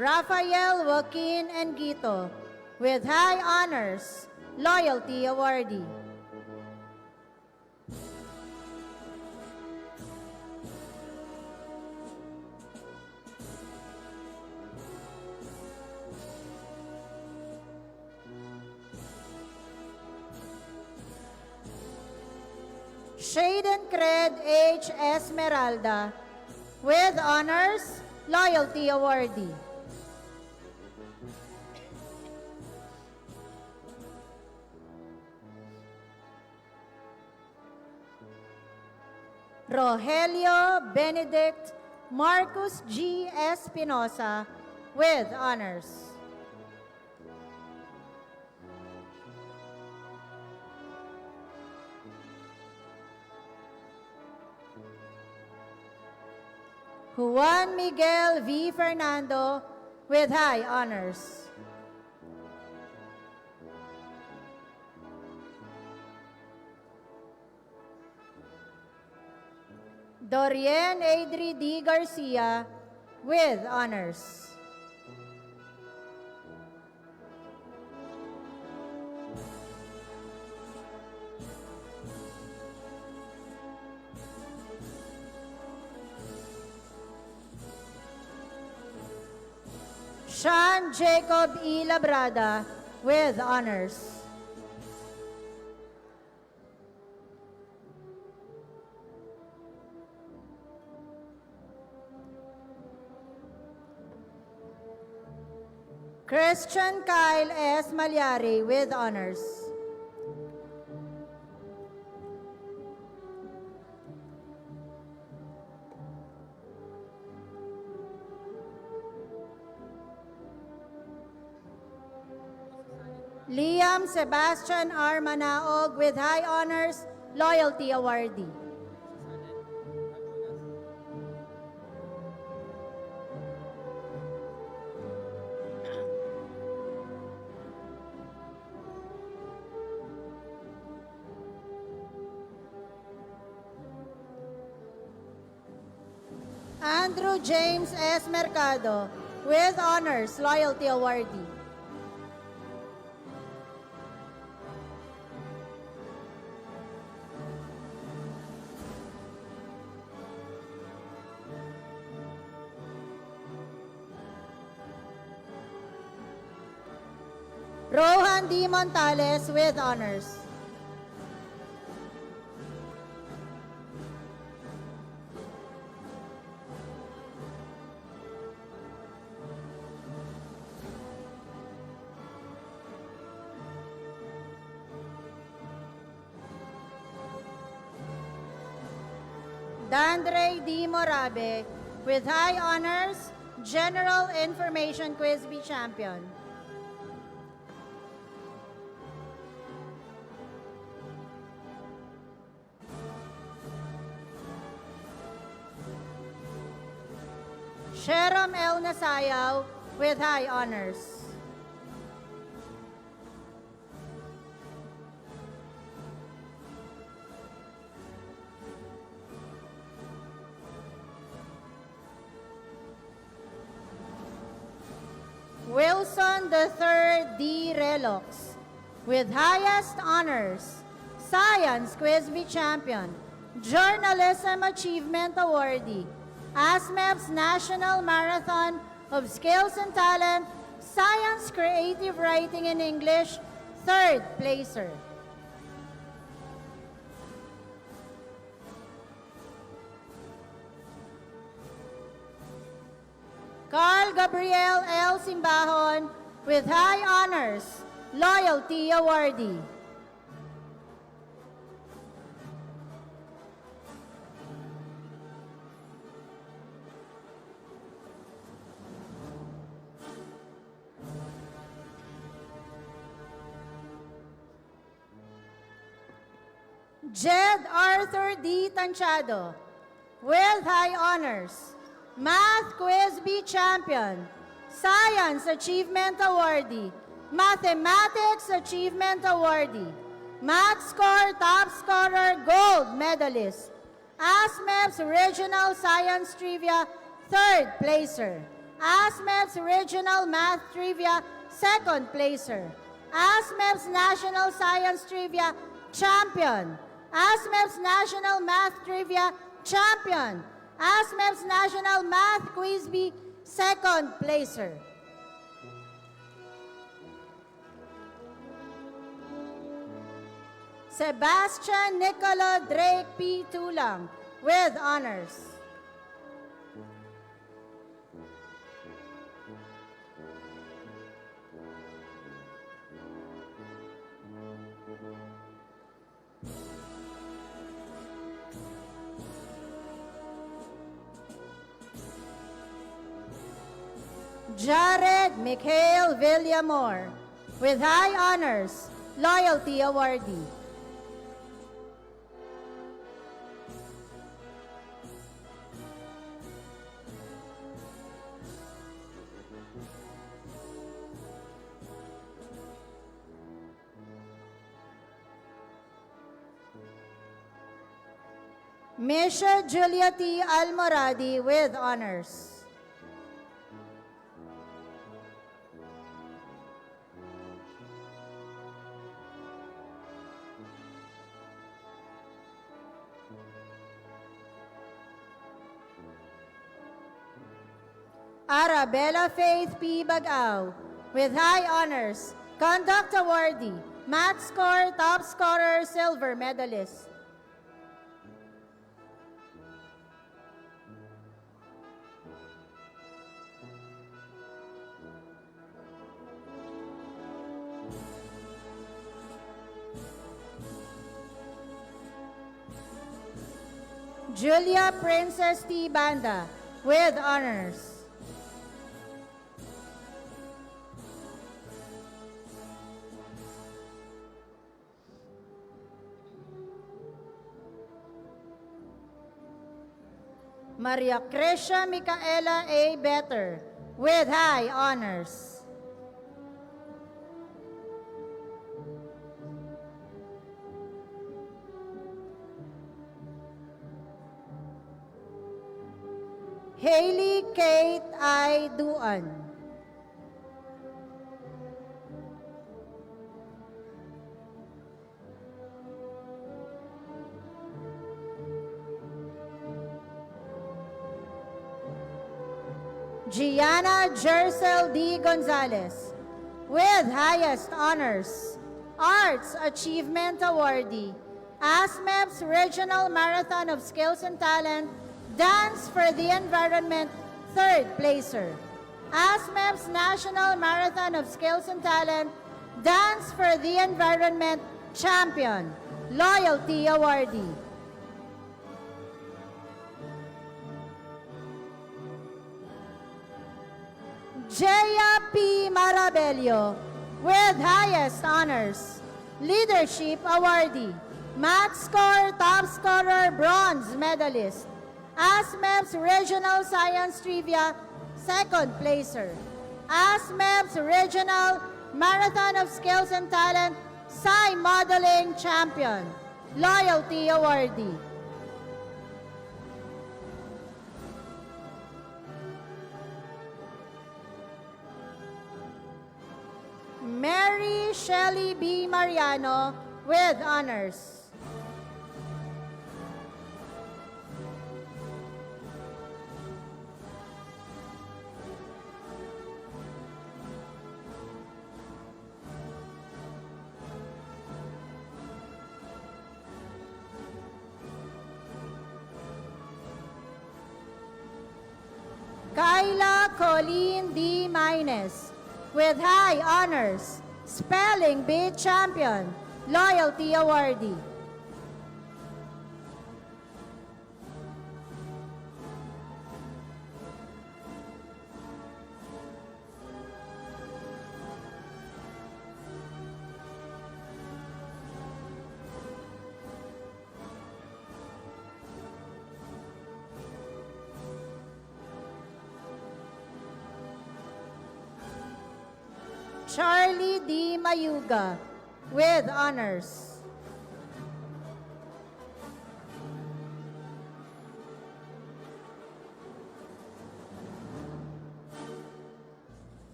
Rafael Joaquin Engito with high honors, Loyalty Awardee. Shaden Cred H. Esmeralda with honors, Loyalty Awardee. Rogelio Benedict Marcus G. Espinosa with honors. Juan Miguel V. Fernando with high honors. Dorian Adri D. Garcia with honors. Sean Jacob E. Labrada with honors. Christian Kyle S. Malyari with honors. Liam Sebastian R. Manaog with high honors, loyalty awardee. Andrew James S. Mercado with honors, loyalty awardee. Rohan D. Montales with honors. Dandre D. Morabe with high honors, General Information Quiz Bee Champion. Sheram L. Nasayaw with high honors. Wilson III D. Relox with highest honors, Science Quiz Bee Champion, Journalism Achievement Awardee, ASMEP's National Marathon of Skills and Talent, Science Creative Writing in English, 3rd placer. Carl Gabriel L. Simbahon with high honors, loyalty awardee. Jed Arthur D. Tanchado with high honors, Math Quiz Bee Champion, Science Achievement Awardee, Mathematics Achievement Awardee, Math Score Top Scorer Gold Medalist, ASMEP's Regional Science Trivia 3rd placer, ASMEP's Regional Math Trivia 2nd placer, ASMEP's National Science Trivia Champion, ASMEP's National Math Trivia Champion, ASMEP's National Math Quiz Bee 2nd placer. Sebastian Nicola Drake P. Tulang with honors. Jared Mikhail Villamor with high honors, loyalty awardee. Misha Julia T. Almoradi with honors. Arabella Faith P. Bagao, with high honors, conduct awardee, math score, top scorer, silver medalist. Julia Princess T. Banda, with honors. Maria Crescia Micaela A. Better, with high honors. Haley Kate I. Duan. Gianna Jercel D. Gonzalez, with highest honors, Arts Achievement Awardee, ASMEP's Regional Marathon of Skills and Talent, Dance for the Environment, third placer. ASMEP's National Marathon of Skills and Talent, Dance for the Environment, champion, Loyalty Awardee. Jaya P. Marabello, with highest honors, Leadership Awardee, Math Score Top Scorer Bronze Medalist, ASMEP's Regional Science Trivia second placer, ASMEP's Regional Marathon of Skills and Talent Sci Modeling Champion, Loyalty Awardee. Mary Shelley B. Mariano, with honors. Kyla Colleen D. Maynes, with high honors, Spelling Bee Champion, Loyalty Awardee. Charlie D. Mayuga, with honors.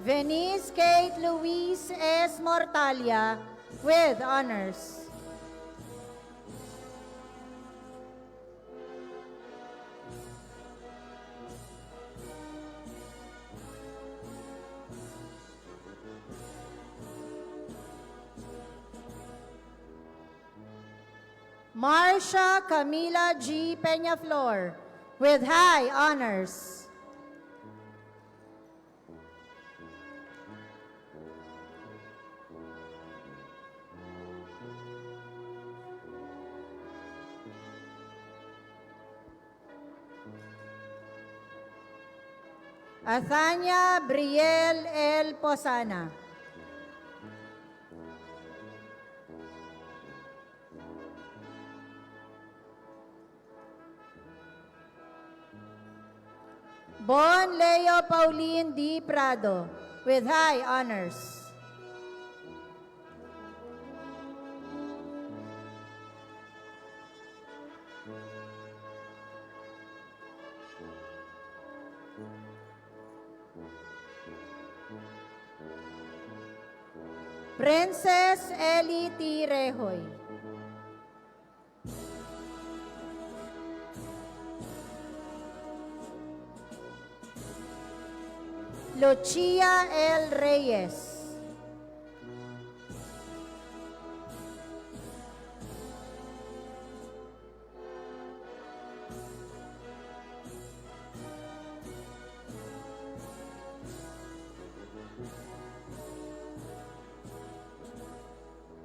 Venice Kate Louise S. Mortalia, with honors. Marsha Camila G. Peñaflor, with high honors. Athania Brielle L. Posana. Bon Leo Pauline D. Prado, with high honors. Princess Ellie T. Rehoy. Lucia L. Reyes.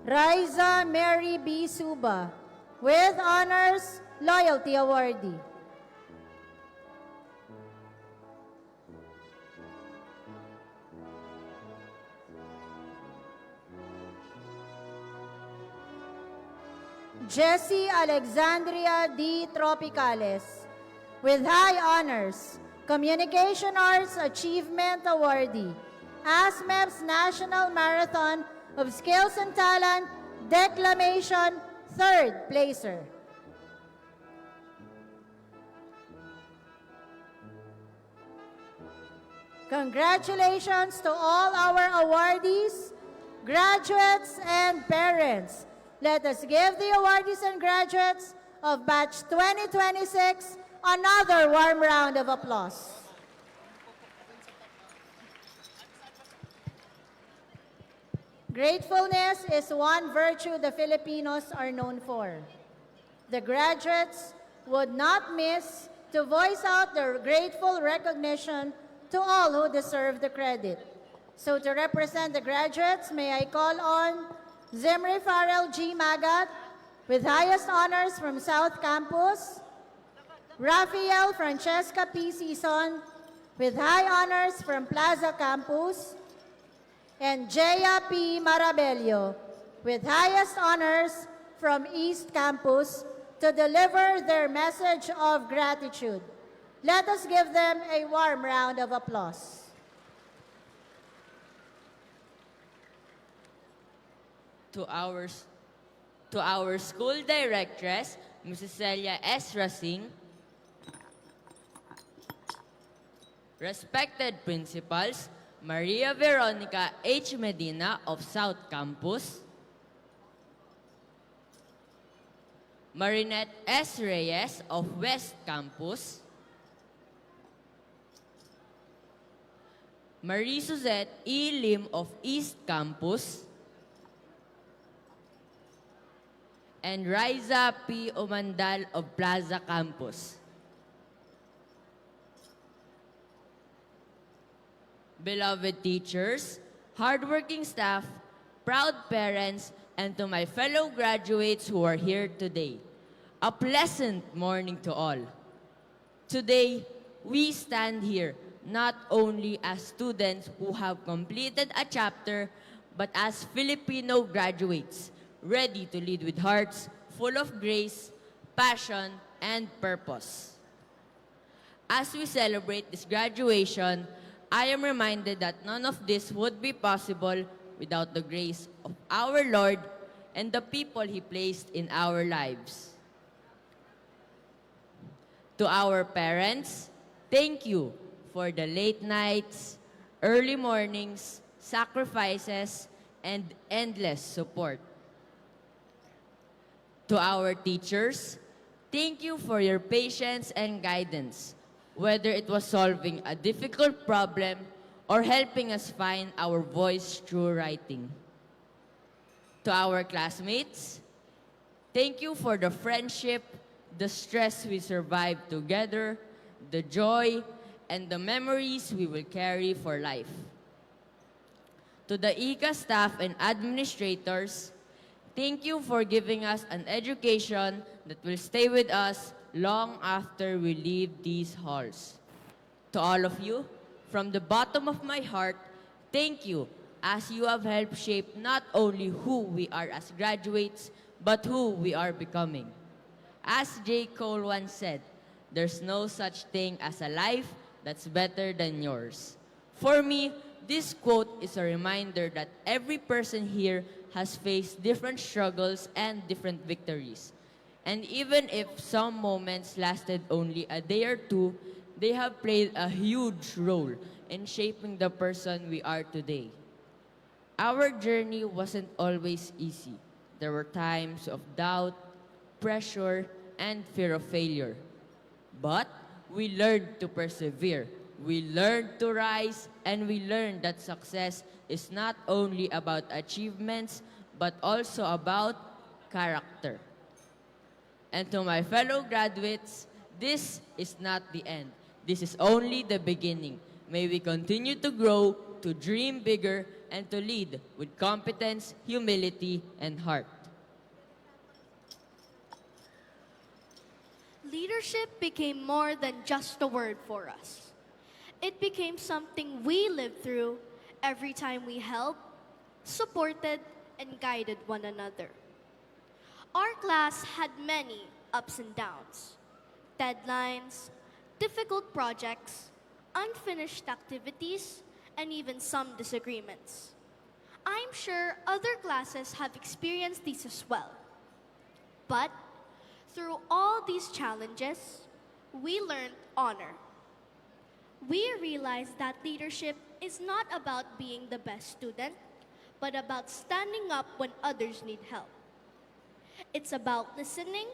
Riza Mary B. Suba, with honors, loyalty awardee. Jessie Alexandria D. Tropicales, with high honors, Communication Arts Achievement Awardee, ASMEP's National Marathon of Skills and Talent, Declamation, third placer. Congratulations to all our awardees, graduates, and parents. Let us give the awardees and graduates of Batch 2026 another warm round of applause. Gratefulness is one virtue the Filipinos are known for. The graduates would not miss to voice out their grateful recognition to all who deserve the credit. So to represent the graduates, may I call on Zimri Farrell G. Magat, with highest honors from South Campus, Rafael Francesca P. Sison, with high honors from Plaza Campus, and Jaya P. Marabello, with highest honors from East Campus, to deliver their message of gratitude. Let us give them a warm round of applause. To our school directress, Mrs. Celia S. Racing, respected principals, Maria Veronica H. Medina of South Campus, Marinette S. Reyes of West Campus, Marie Suzette E. Lim of East Campus, and Riza P. Umandal of Plaza Campus. Beloved teachers, hardworking staff, proud parents, and to my fellow graduates who are here today, a pleasant morning to all. Today, we stand here not only as students who have completed a chapter, but as Filipino graduates, ready to lead with hearts full of grace, passion, and purpose. As we celebrate this graduation, I am reminded that none of this would be possible without the grace of our Lord and the people He placed in our lives. To our parents, thank you for the late nights, early mornings, sacrifices, and endless support. To our teachers, thank you for your patience and guidance, whether it was solving a difficult problem or helping us find our voice through writing. To our classmates, thank you for the friendship, the stress we survived together, the joy, and the memories we will carry for life. To the ICA staff and administrators, thank you for giving us an education that will stay with us long after we leave these halls. To all of you, from the bottom of my heart, thank you, as you have helped shape not only who we are as graduates, but who we are becoming. As J. Cole once said, there's no such thing as a life that's better than yours. For me, this quote is a reminder that every person here has faced different struggles and different victories. And even if some moments lasted only a day or two, they have played a huge role in shaping the person we are today. Our journey wasn't always easy. There were times of doubt, pressure, and fear of failure. But we learned to persevere. We learned to rise, and we learned that success is not only about achievements, but also about character. And to my fellow graduates, this is not the end. This is only the beginning. May we continue to grow, to dream bigger, and to lead with competence, humility, and heart. Leadership became more than just a word for us. It became something we lived through every time we helped, supported, and guided one another. Our class had many ups and downs, deadlines, difficult projects, unfinished activities, and even some disagreements. I'm sure other classes have experienced these as well. But through all these challenges, we learned honor. We realized that leadership is not about being the best student, but about standing up when others need help. It's about listening,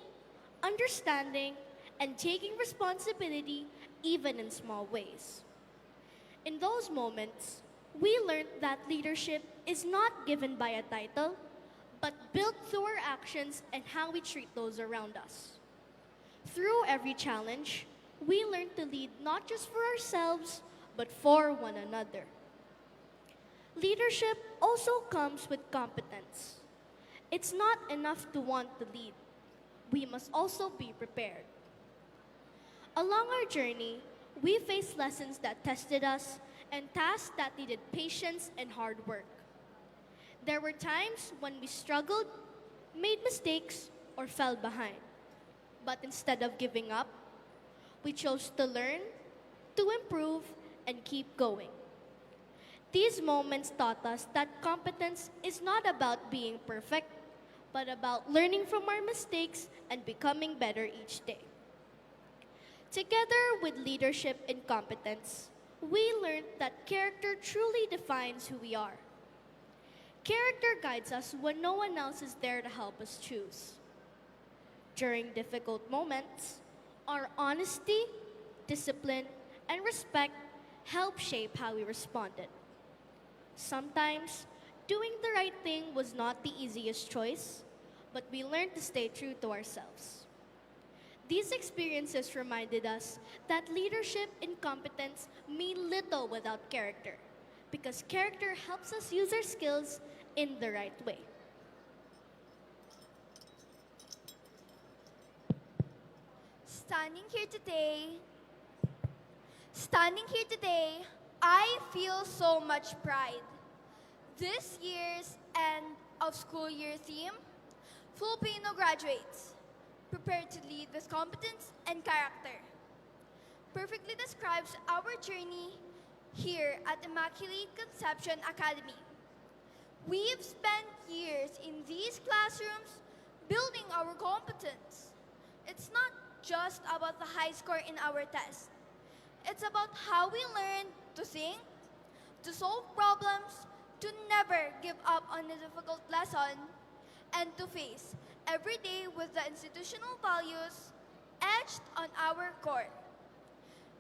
understanding, and taking responsibility even in small ways. In those moments, we learned that leadership is not given by a title, but built through our actions and how we treat those around us. Through every challenge, we learned to lead not just for ourselves, but for one another. Leadership also comes with competence. It's not enough to want to lead. We must also be prepared. Along our journey, we faced lessons that tested us and tasks that needed patience and hard work. There were times when we struggled, made mistakes, or fell behind. But instead of giving up, we chose to learn, to improve, and keep going. These moments taught us that competence is not about being perfect, but about learning from our mistakes and becoming better each day. Together with leadership and competence, we learned that character truly defines who we are. Character guides us when no one else is there to help us choose. During difficult moments, our honesty, discipline, and respect help shape how we responded. Sometimes, doing the right thing was not the easiest choice, but we learned to stay true to ourselves. These experiences reminded us that leadership and competence mean little without character, because character helps us use our skills in the right way. Standing here today, Standing here today, I feel so much pride. This year's end of school year theme, Filipino graduates, prepared to lead with competence and character, perfectly describes our journey here at Immaculate Conception Academy. We've spent years in these classrooms building our competence. It's not just about the high score in our test. It's about how we learn to think, to solve problems, to never give up on a difficult lesson, and to face every day with the institutional values etched on our core.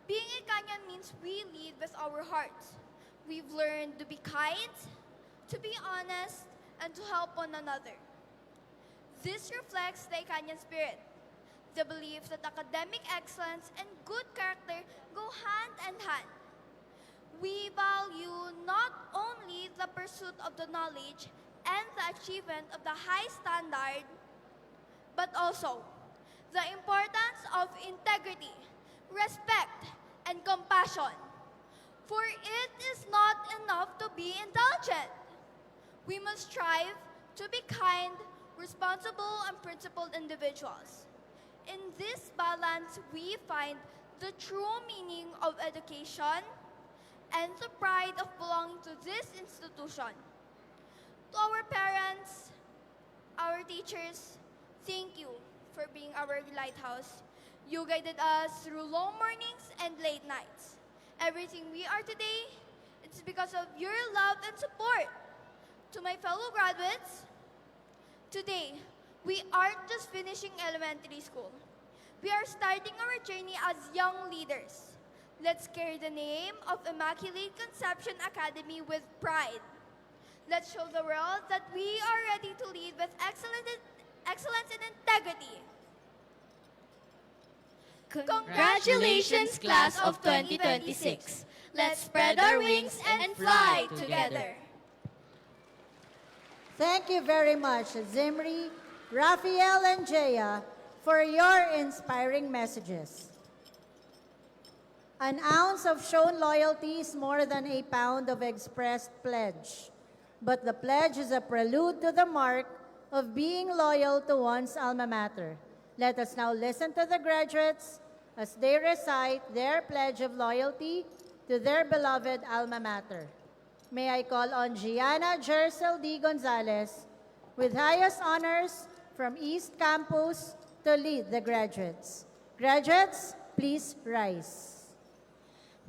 Being a Kanyan means we lead with our hearts. We've learned to be kind, to be honest, and to help one another. This reflects the Ikanyan spirit, the belief that academic excellence and good character go hand in hand. We value not only the pursuit of the knowledge and the achievement of the high standard, but also the importance of integrity, respect, and compassion. For it is not enough to be intelligent. We must strive to be kind, responsible, and principled individuals. In this balance, we find the true meaning of education and the pride of belonging to this institution. To our parents, our teachers, thank you for being our lighthouse. You guided us through long mornings and late nights. Everything we are today, it's because of your love and support. To my fellow graduates, today, we aren't just finishing elementary school. We are starting our journey as young leaders. Let's carry the name of Immaculate Conception Academy with pride. Let's show the world that we are ready to lead with excellence and integrity. Congratulations, class of 2026. Let's spread our wings and fly together. Thank you very much, Zimri, Raphael, and Jaya, for your inspiring messages. An ounce of shown loyalty is more than a pound of expressed pledge. But the pledge is a prelude to the mark of being loyal to one's alma mater. Let us now listen to the graduates as they recite their pledge of loyalty to their beloved alma mater. May I call on Gianna Jercel D. Gonzalez with highest honors from East Campus to lead the graduates. Graduates, please rise.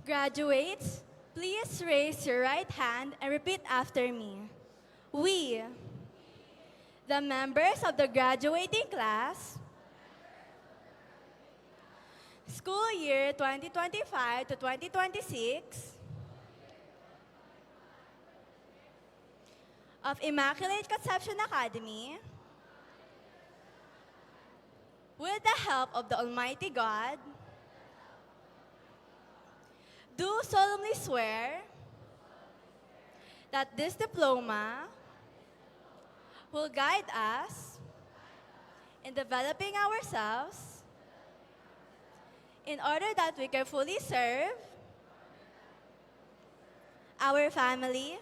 Graduates, please raise your right hand and repeat after me. We, the members of the graduating class, school year 2025 to 2026, of Immaculate Conception Academy, with the help of the Almighty God, do solemnly swear that this diploma will guide us in developing ourselves in order that we can fully serve our family,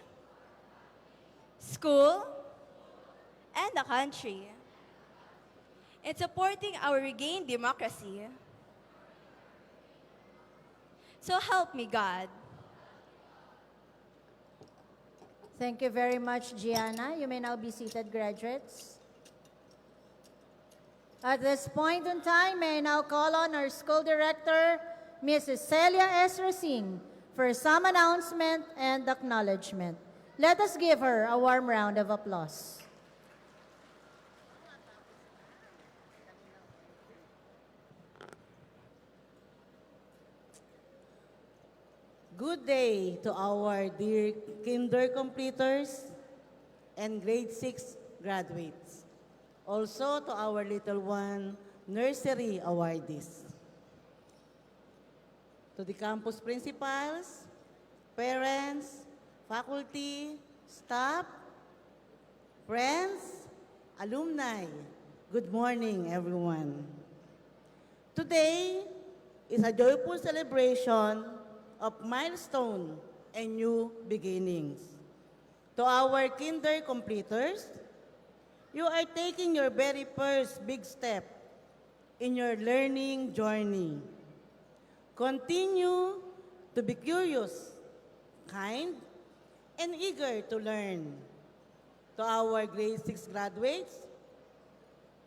school, and the country in supporting our regained democracy. So help me God. Thank you very much, Gianna. You may now be seated, graduates. At this point in time, may I now call on our school director, Mrs. Celia S. Racing, for some announcement and acknowledgement. Let us give her a warm round of applause. Good day to our dear kinder completers and grade 6 graduates. Also to our little one nursery awardees. To the campus principals, parents, faculty, staff, friends, alumni, good morning everyone. Today is a joyful celebration of milestone and new beginnings. To our kinder completers, you are taking your very first big step in your learning journey. Continue to be curious, kind, and eager to learn. To our grade 6 graduates,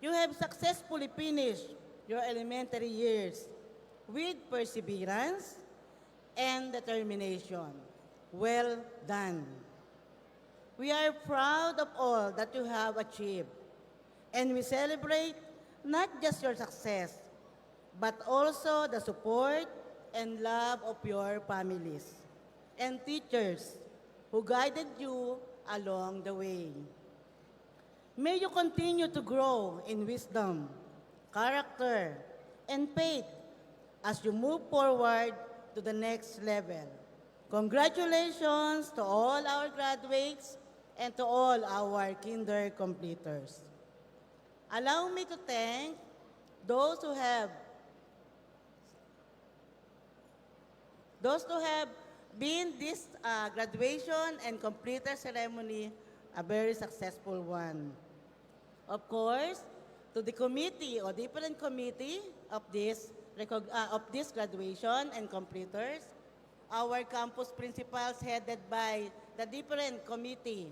you have successfully finished your elementary years with perseverance and determination. Well done. We are proud of all that you have achieved, and we celebrate not just your success, but also the support and love of your families and teachers who guided you along the way. May you continue to grow in wisdom, character, and faith as you move forward to the next level. Congratulations to all our graduates and to all our kinder completers. Allow me to thank those who have been this graduation and completer ceremony a very successful one. Of course, to the committee or different committee of this graduation and completers, our campus principals headed by the different committee,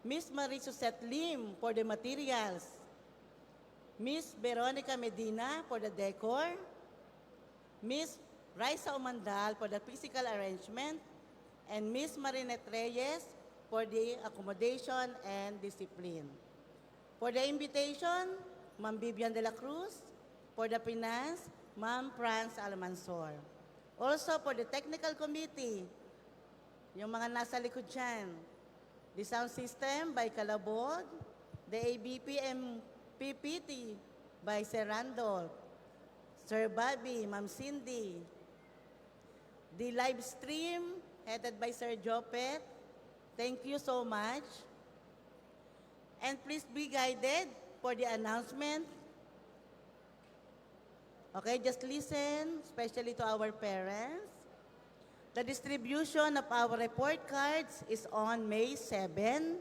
Miss Marie Suzette Lim for the materials, Miss Veronica Medina for the decor, Miss Raisa Umandal for the physical arrangement, and Miss Marinette Reyes for the accommodation and discipline. For the invitation, Ma'am Vivian de la Cruz. For the finance, Ma'am Franz Almansor. Also for the technical committee, yung mga nasa likod dyan, the sound system by Calabog, the ABP and PPT by Sir Randolph, Sir Bobby, Ma'am Cindy, the live stream headed by Sir Jopet. Thank you so much. And please be guided for the announcement. Okay, just listen, especially to our parents. The distribution of our report cards is on May 7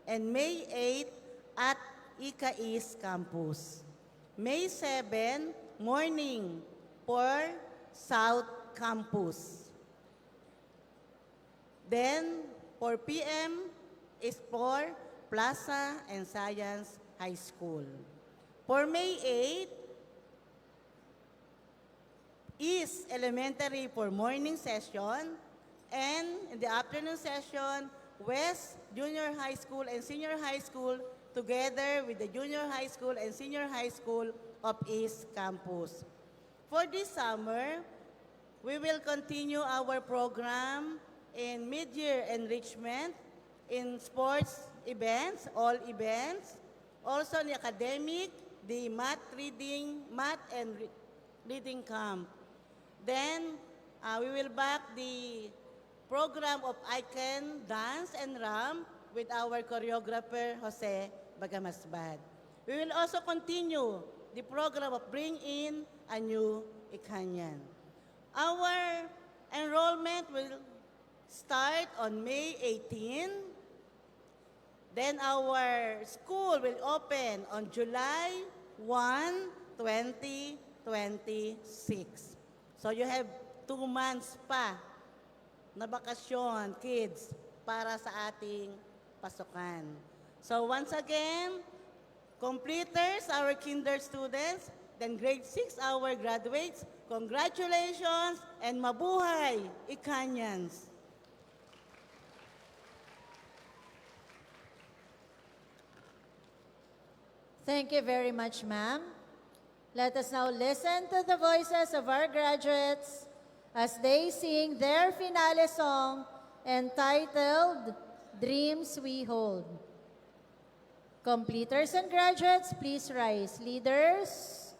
and May 8 at Ika East Campus. May 7, morning for South Campus. Then, 4 p.m. is for Plaza and Science High School. For May 8, is elementary for morning session, and in the afternoon session, West Junior High School and Senior High School together with the Junior High School and Senior High School of East Campus. For this summer, we will continue our program in mid-year enrichment, in sports events, all events, also in the academic, the math and reading camp. Then, we will back the program of Icon Dance and Ramp with our choreographer, Jose Bagamasbad. We will also continue the program of Bring In a New Ikanyan. Our enrollment will start on May 18. Then our school will open on July 1, 2026. So you have 2 months pa na bakasyon, kids, para sa ating pasukan. So once again, completers, our kinder students, then grade 6, our graduates, congratulations and mabuhay, Ikanyans! Thank you very much, ma'am. Let us now listen to the voices of our graduates as they sing their finale song entitled Dreams We Hold. Completers and graduates, please rise. Leaders,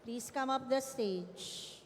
please come up the stage.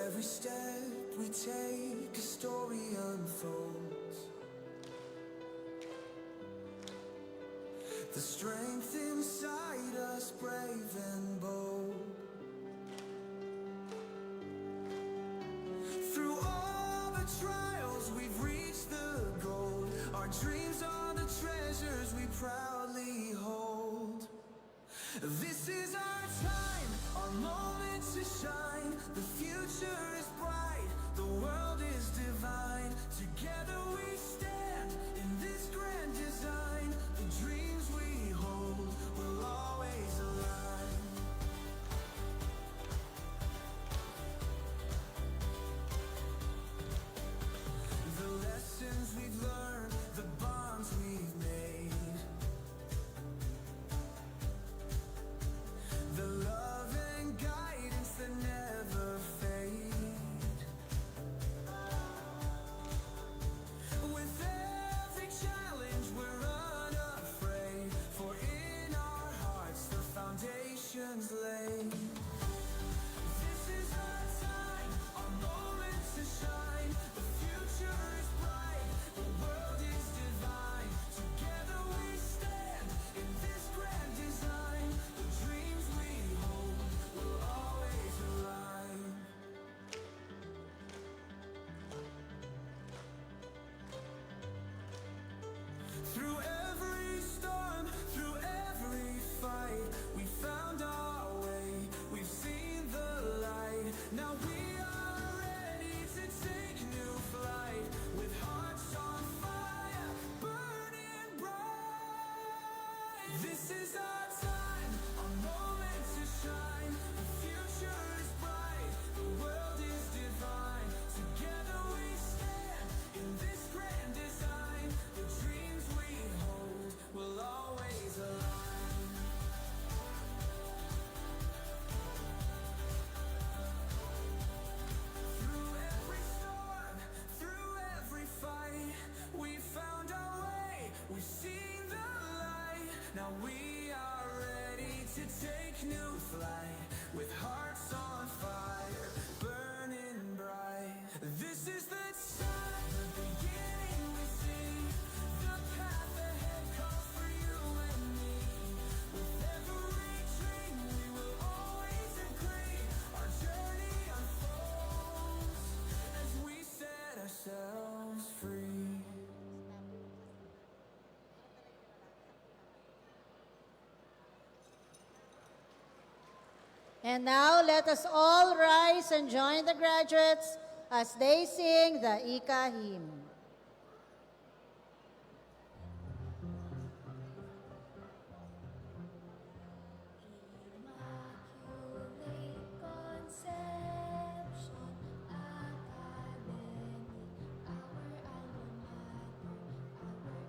Every step we take, a story unfolds. The strength inside us, brave and bold. Through all the trials, we've reached the goal. Our dreams are the treasures we proudly hold. This is our time, our moment to shine. The future is bright, the world is divine. Together we stand in this grand design. The dreams we hold will always align. The lessons we've learned, the bonds we've made, the love and guidance that never fade. With This is our time, our moment to shine. The future is bright, the world is divine. Together we stand in this grand design. The dreams we hold will always align. Through every storm, through every fight, we found our way, we've seen the light. Now we are ready to take new flight, with hearts on fire, burning bright. This is the time, the beginning we see. The path ahead calls for you and me. With every dream we will always agree. Our journey unfolds as we set ourselves free. And now let us all rise and join the graduates as they sing the Ika hymn. Immaculate Conception Academy,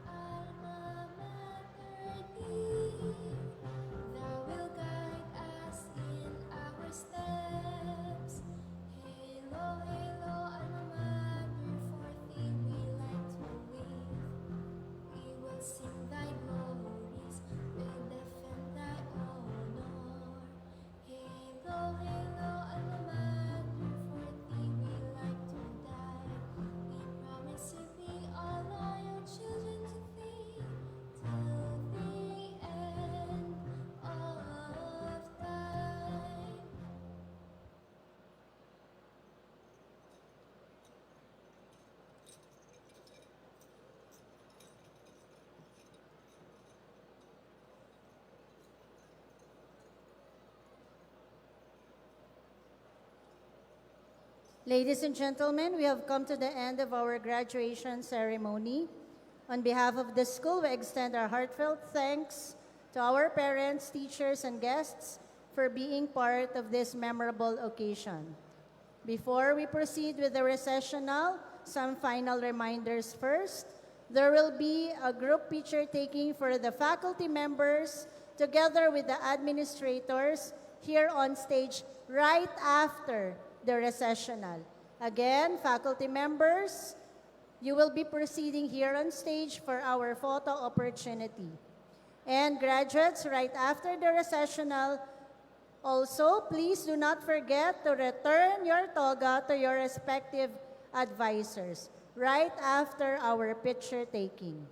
our alma mater dear. Thou will guide us in our steps. Hail, hail, alma mater, for thee we like to live. We will sing thy glories, we defend thy honor. Hail, hail, alma mater, for thee we like to die. We promise to be all loyal children to thee, till the end of time. Ladies and gentlemen, we have come to the end of our graduation ceremony. On behalf of the school, we extend our heartfelt thanks to our parents, teachers, and guests for being part of this memorable occasion. Before we proceed with the recessional, some final reminders first. There will be a group picture taking for the faculty members together with the administrators here on stage right after the recessional. Again, faculty members, you will be proceeding here on stage for our photo opportunity. And graduates, right after the recessional, also, please do not forget to return your toga to your respective advisors right after our picture taking.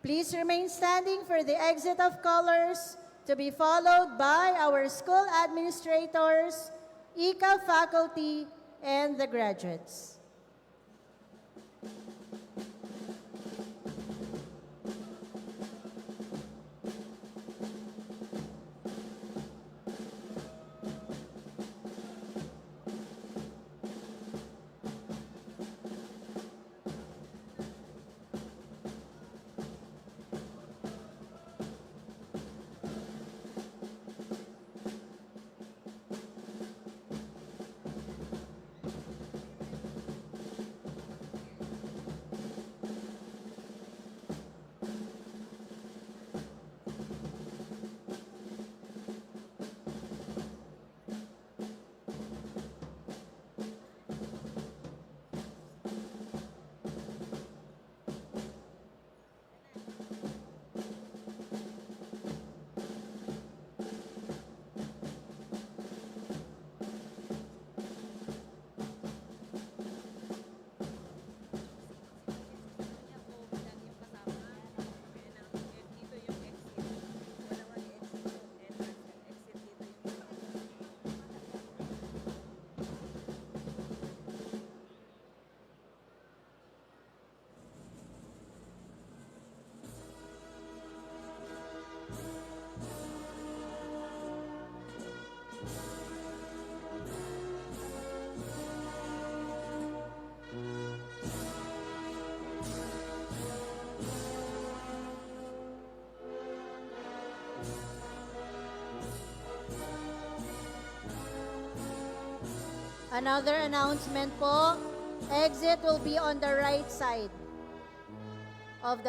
Please remain standing for the exit of colors, to be followed by our school administrators, Ika faculty, and the graduates. Another announcement po. Exit will be on the right side of the